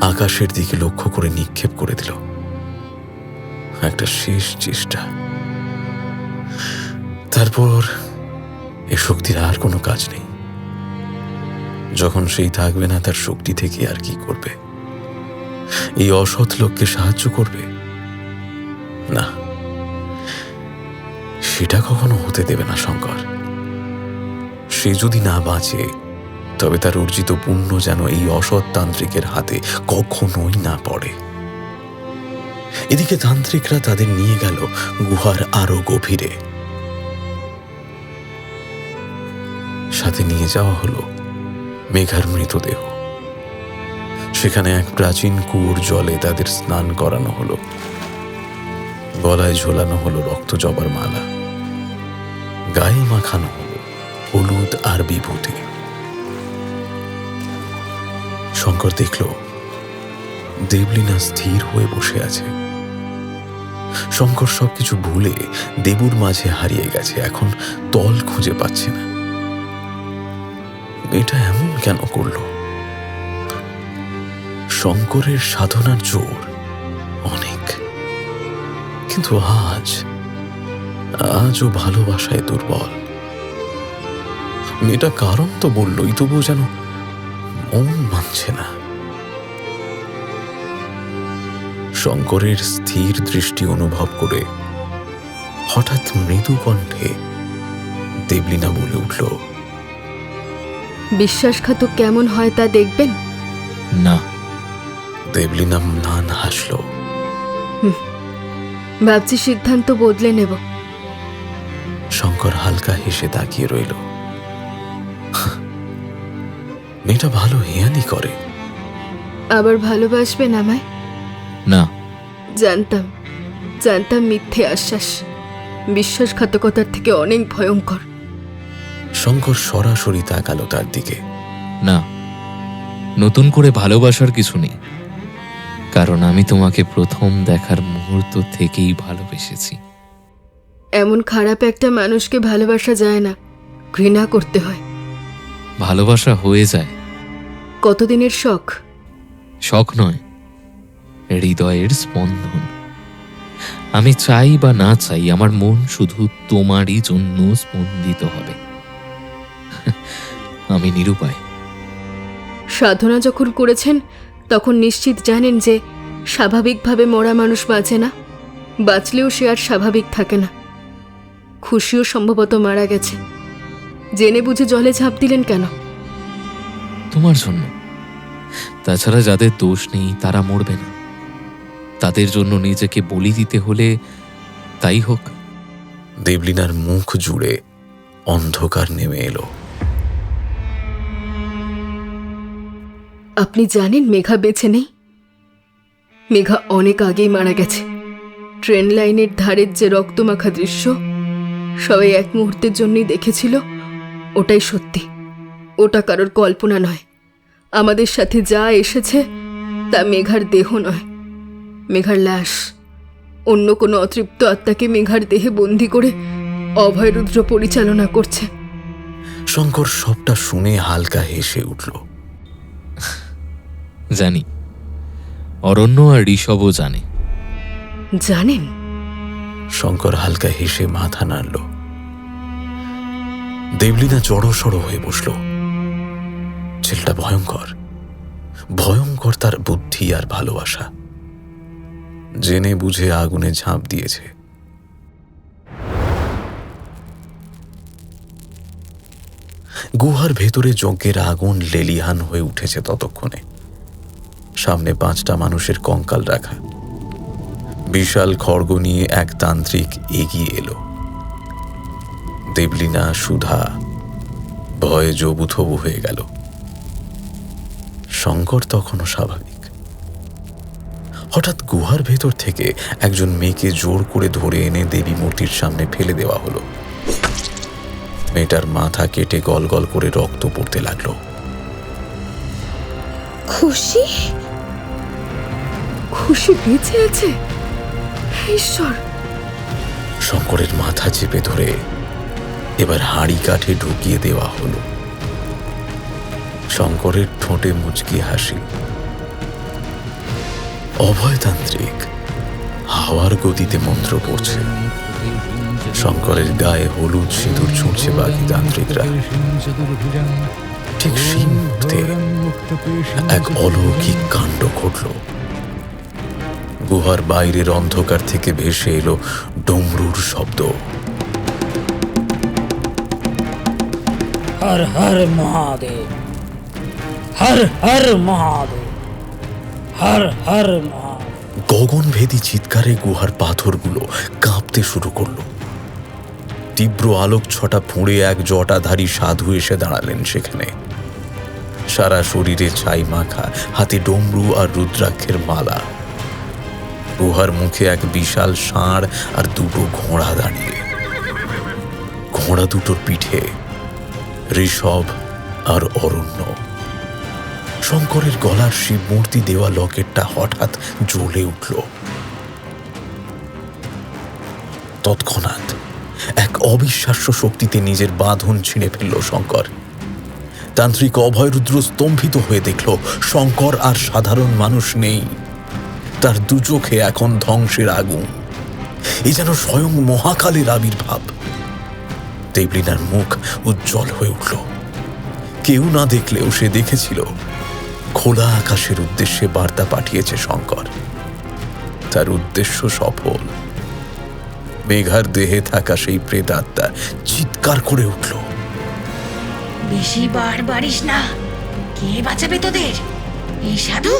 আকাশের দিকে লক্ষ্য করে নিক্ষেপ করে দিল। একটা শেষ চেষ্টা। তারপর এ শক্তির আর কোনো কাজ নেই। যখন সেই থাকবে না, তার শক্তি থেকে আর কি করবে? এই অসৎ লোককে সাহায্য করবে না, সেটা কখনো হতে দেবে না শঙ্কর। সে যদি না বাঁচে, তবে তার অর্জিত পুণ্য যেন এই অসৎ তান্ত্রিকের হাতে কখনোই না পড়ে। এদিকে তান্ত্রিকরা তাদের নিয়ে গেল গুহার আরো গভীরে। সাথে নিয়ে যাওয়া হলো মেঘার মৃতদেহ। সেখানে এক প্রাচীন কুয়োর জলে তাদের স্নান করানো হলো। গলায় ঝোলানো হলো রক্ত জবার মালা, গায়ে মাখানো হলো হলুদ আর বিভূতি। শঙ্কর দেখল দেবলীনা স্থির হয়ে বসে আছে। শঙ্কর সবকিছু ভুলে দেবুর মাঝে হারিয়ে গেছে, এখন তল খুঁজে পাচ্ছে না। এটা এমন কেন করলো? শঙ্করের সাধনার জোর অনেক, কিন্তু আজও ভালোবাসায় দুর্বল। মেয়েটা কারণ তো বললই, তবুও যেন মন মানছে না। শঙ্করের স্থির দৃষ্টি অনুভব করে হঠাৎ মৃদু কণ্ঠে দেবলীনা বলে উঠল, বিশ্বাসঘাতক কেমন হয় তা দেখবেন? না। দেবলীনা ম্লান হাসল। ভাবছি সিদ্ধান্ত বদলে নেব। শঙ্কর হালকা হেসে তাকিয়ে রইল। মেয়েটা ভালো হেয়ালি করে। আবার ভালোবাসবেন আমায়? না। জানতাম মিথ্যে আশ্বাস বিশ্বাসঘাতকতার থেকে অনেক ভয়ঙ্কর। শঙ্কর সরাসরি তাকালো তার দিকে। না, নতুন করে ভালোবাসার কিছু নেই, কারণ আমি তোমাকে প্রথম দেখার মুহূর্ত থেকেই ভালোবেসেছি। এমন খারাপ একটা মানুষকে ভালোবাসা যায় না, ঘৃণা করতে হয়। ভালোবাসা হয়ে যায়। কতদিনের শখ? শখ নয়, হৃদয়ের স্পন্দন। আমি চাই বা না চাই, আমার মন শুধু তোমারই জন্য স্পন্দিত হবে। আমি নিরুপায়। সাধনা যখন করেছেন তখন নিশ্চিত জানেন যে স্বাভাবিকভাবে মরা মানুষ বাঁচে না, বাঁচলেও সে আর স্বাভাবিক থাকে না। খুশিও সম্ভবত মারা গেছে। জেনে বুঝে জলে ঝাঁপ দিলেন কেন? তোমার জন্য। তাছাড়া যাদের দোষ নেই তারা মরবে না। তাদের জন্য নিজেকে বলি দিতে হলে তাই হোক। দেবলীনার মুখ জুড়ে অন্ধকার নেমে এলো। আপনি জানেন মেঘা বেঁচে নেই? মেঘা অনেক আগেই মারা গেছে। ট্রেন লাইনের ধারের যে রক্তমাখা দৃশ্য সবাই এক মুহূর্তের জন্যই দেখেছিল, ওটাই সত্যি। ওটা কারোর কল্পনা নয়। আমাদের সাথে যা এসেছে তা মেঘার দেহ নয়, মেঘার লাশ। অন্য কোনো অতৃপ্ত আত্মাকে মেঘার দেহে বন্দি করে অভয়রুদ্র পরিচালনা করছে। শঙ্কর সবটা শুনে হালকা হেসে উঠল। জানি, অরণ্য আর ঋষভও জানে। জানেন? শঙ্কর হালকা হেসে মাথা নাড়ল। দেবলীনা জড়সড় হয়ে বসল। ছেলেটা ভয়ঙ্কর তার বুদ্ধি আর ভালোবাসা। জেনে বুঝে আগুনে ঝাঁপ দিয়েছে। গুহার ভেতরে যজ্ঞের আগুন লেলিহান হয়ে উঠেছে ততক্ষণে। সামনে 5টা মানুষের কঙ্কাল রাখা। বিশাল খড়গ নিয়ে এক তান্ত্রিক এগিয়ে এলো। দেবলীনা, সুধা ভয়ে জবুথবু হয়ে গেল। শঙ্কর তখনও স্বাভাবিক। হঠাৎ গুহার ভেতর থেকে একজন মেয়েকে জোর করে ধরে এনে দেবী মূর্তির সামনে ফেলে দেওয়া হলো। মেয়েটার মাথা কেটে গল গল করে রক্ত পড়তে লাগলো। খুশি বেঁচে আছে? ঈশ্বর! শঙ্করের মাথা চেপে ধরে এবার হাঁড়ি কাঠে ঢুকিয়ে দেওয়া হলো। শঙ্করের ঠোঁটে মুচকি হাসি। অভয়তান্ত্রিক হাওয়ার গতিতে মন্ত্র পড়ছে। শঙ্করের গায়ে হলুদ সিঁদুর ছুঁড়ছে বাকি তান্ত্রিকরা। ঠিক সেই মুহূর্তে এক অলৌকিক কাণ্ড ঘটল। গুহার বাইরের অন্ধকার থেকে ভেসে এলো ডমরুর শব্দ। হর হর মহাদেব, হর হর মহাদেব, হর হর মহাদেব। গগনভেদী চিৎকারে গুহার পাথরগুলো কাঁপতে শুরু করলো। তীব্র আলোক ছটা ফুঁড়ে এক জটাধারী সাধু এসে দাঁড়ালেন সেখানে। সারা শরীরে ছাই মাখা, হাতে ডমরু আর রুদ্রাক্ষের মালা। গুহার মুখে এক বিশাল ষাঁড় আর 2টো ঘোড়া দাঁড়িয়ে। ঘোড়া দুটোর পিঠে ঋষভ আর অরণ্য। শঙ্করের গলার শিব মূর্তি দেওয়া লকেটটা হঠাৎ জ্বলে উঠল। তৎক্ষণাৎ এক অবিশ্বাস্য শক্তিতে নিজের বাঁধন ছিঁড়ে ফেলল শঙ্কর। তান্ত্রিক অভয়রুদ্র স্তম্ভিত হয়ে দেখল শঙ্কর আর সাধারণ মানুষ নেই। তার দু চোখে এখন ধ্বংসের আগুন। এই যেন স্বয়ং মহাকালের আবির্ভাব। দেবলীনার মুখ উজ্জ্বল হয়ে উঠল। কেউ না দেখলেও সে দেখেছিল খোলা আকাশের উদ্দেশ্যে বার্তা পাঠিয়েছে শঙ্কর। তার উদ্দেশ্য সফল। মেঘার দেহে থাকা সেই প্রেতাত্মা চিৎকার করে উঠল, বেশি বার বাড়িস না, কে বাঁচাবে তোদের? এই সাধু?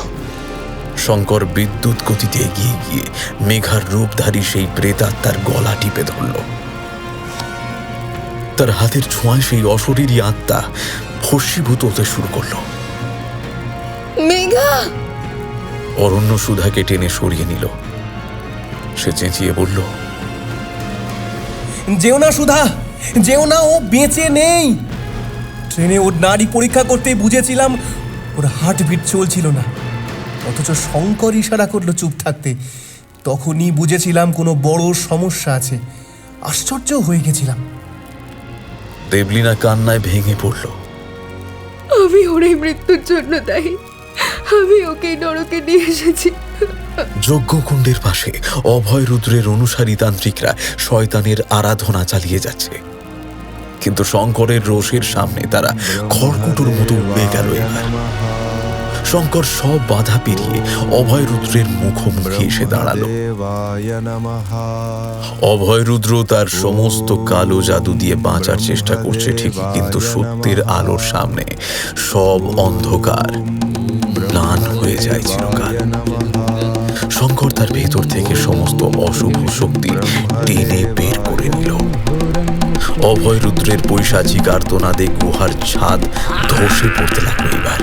শঙ্কর বিদ্যুৎ গতিতে এগিয়ে গিয়ে মেঘার রূপধারী সেই প্রেতাত্মার গলা টিপে ধরল। তার হাতের ছোঁয়ায় সেই অশরীরী আত্মা ভস্মীভূত হতে শুরু করল। মেঘা! অরণ্য সুধাকে টেনে সরিয়ে নিল। সে চেঁচিয়ে বলল, যেও না সুধা, যেও না, ও বেঁচে নেই। ট্রেনে ওর নাড়ি পরীক্ষা করতে বুঝেছিলাম ওর হার্টবিট চলছিল না, অথচ শঙ্কর ইশারা করলো চুপ থাকতে। তখনই বুঝেছিলাম কোনো বড় সমস্যা আছে। আশ্চর্য হয়ে গেছিলাম। দেবলীনা কান্নায় ভেঙে পড়ল। আমি ওর এই মৃত্যুর জন্য দায়ী। আমি ওকে নরকে নিয়ে এসেছি। যজ্ঞকুণ্ডের পাশে অভয় রুদ্রের অনুসারী তান্ত্রিকরা শয়তানের আরাধনা চালিয়ে যাচ্ছে, কিন্তু শঙ্করের রোষের সামনে তারা খড়কুটোর মতো উড়ে গেল। এবার শঙ্কর সব বাধা পেরিয়ে অভয় রুদ্রের মুখোমুখি এসে দাঁড়ালো। অভয় রুদ্র তার সমস্ত কালো জাদু দিয়ে বাঁচার চেষ্টা করছে ঠিকই, কিন্তু সত্যের আলোর সামনে সব অন্ধকার ম্লান হয়ে যায় চিরকাল। শঙ্কর তার ভেতর থেকে সমস্ত অশুভ শক্তি টেনে বের করে নিল। অভয় রুদ্রের পৈশাচিক আর্তনাদে গুহার ছাদ ধসে পড়তে লাগলো। এবার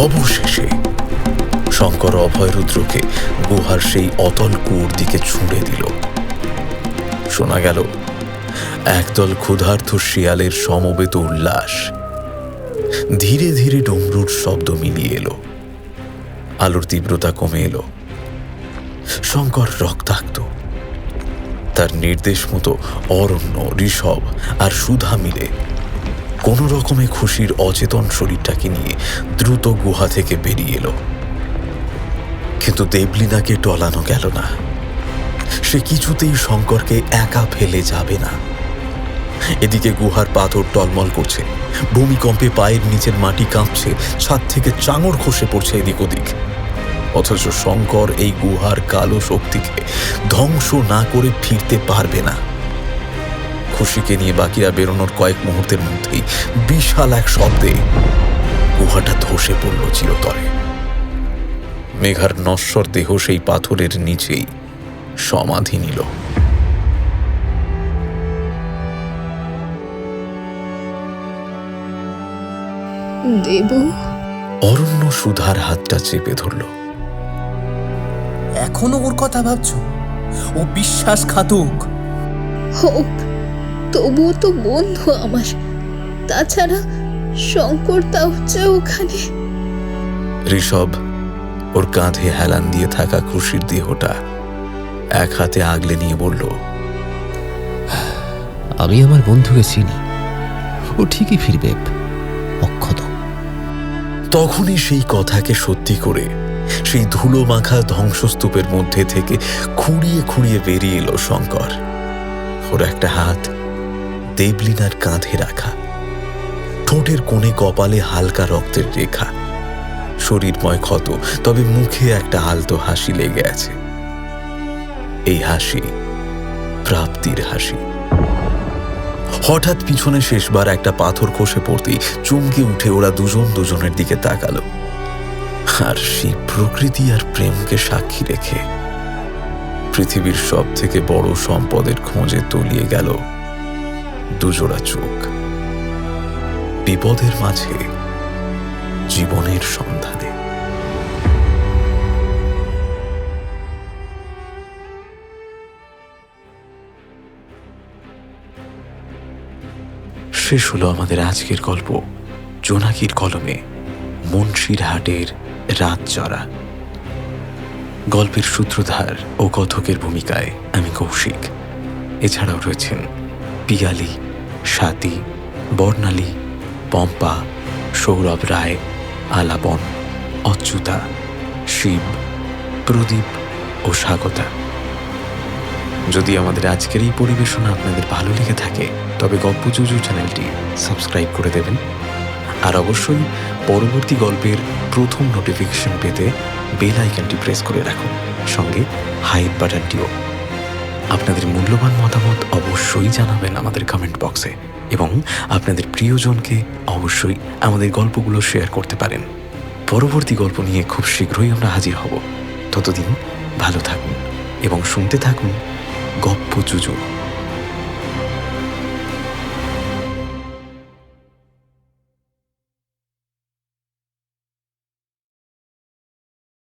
অবশেষে শঙ্কর অভয় রুদ্রকে গুহার সেই অতল কুয়োর দিকে ছুঁড়ে দিল। শোনা গেল একদল ক্ষুধার্ত শিয়ালের সমবেত উল্লাস। ধীরে ধীরে ডমরুর শব্দ মিলিয়ে এলো। আলোর তীব্রতা কমে এলো। শঙ্কর রক্তাক্ত। তার নির্দেশ মতো অরণ্য, ঋষভ আর সুধা মিলে কোনো রকমে খুশির অচেতন শরীরটাকে নিয়ে দ্রুত গুহা থেকে বেরিয়ে এলো। কিন্তু দেবলীনাকে টলানো গেল না। সে কিছুতেই শঙ্করকে একা ফেলে যাবে না। এদিকে গুহার পাথর টলমল করছে, ভূমিকম্পে পায়ের নিচের মাটি কাঁপছে, ছাদ থেকে চাঙড় খসে পড়ছে এদিক ওদিক। অথচ শঙ্কর এই গুহার কালো শক্তিকে ধ্বংস না করে ফিরতে পারবে না। খুশিকে নিয়ে বাকিরা বেরোনোর কয়েক মুহূর্তের মধ্যেই বিশাল এক শব্দে গুহাটা ধসে পড়ল চিরতরে। মেঘার নশ্বর দেহ সেই পাথরের নিচেই সমাধি নিল। দেবু? অরণ্য সুধার হাতটা চেপে ধরল। এখনো ওর কথা ভাবছো? ও বিশ্বাসঘাতক। হোক, তবুও তো বন্ধু আমার। তাছাড়া শঙ্কর তা হচ্ছে ওখানে। ঋষভ ওর কাঁধে হেলান দিয়ে থাকা খুশির দেহটা এক হাতে আগলে নিয়ে বলল, আমি আমার বন্ধুকে চিনি, ও ঠিকই ফিরবে অক্ষত। তখনই সেই কথাকে সত্যি করে সেই ধুলো মাখা ধ্বংসস্তূপের মধ্যে থেকে খুঁড়িয়ে খুঁড়িয়ে বেরিয়ে এলো শঙ্কর। ওর একটা হাত দেবলীনার কাঁধে রাখা, ঠোঁটের কোণে কপালে হালকা রক্তের রেখা, শরীরময় ক্ষত, তবে মুখে একটা আলতো হাসি লেগে আছে। এই হাসি প্রাপ্তির হাসি। হঠাৎ পিছনে শেষবার একটা পাথর খসে পড়তেই চমকে উঠে ওরা দুজন দুজনের দিকে তাকালো। আর সেই প্রকৃতি আর প্রেমকে সাক্ষী রেখে পৃথিবীর সব থেকে বড় সম্পদের খোঁজে তলিয়ে গেল দুজোড়া চোখ। বিপদের মাঝে জীবনের সন্ধানে। শেষ হলো আমাদের আজকের গল্প, জোনাকির কলমে মুন্সিরহাটের রাত চড়া। গল্পের সূত্রধার ও কথকের ভূমিকায় আমি কৌশিক। এছাড়াও রয়েছেন পিয়ালি, স্বাতী, বর্ণালী, পম্পা, সৌরভ রায়, আলাপন, অচ্যুতা, শিব, প্রদীপ ও স্বাগতা। যদি আমাদের আজকের এই পরিবেশনা আপনাদের ভালো লেগে থাকে তবে গপ্পচুজু চ্যানেলটি সাবস্ক্রাইব করে দেবেন। আর অবশ্যই পরবর্তী গল্পের প্রথম নোটিফিকেশন পেতে বেল আইকনটি প্রেস করে রাখুন, সঙ্গে হাইপ বাটনটিও। আপনাদের মূল্যবান মতামত অবশ্যই জানাবেন আমাদের কমেন্ট বক্সে, এবং আপনাদের প্রিয়জনকে অবশ্যই আমাদের গল্পগুলো শেয়ার করতে পারেন। পরবর্তী গল্প নিয়ে খুব শীঘ্রই আমরা হাজির হব। ততদিন ভালো থাকুন এবং শুনতে থাকুন গপ্পচুজু।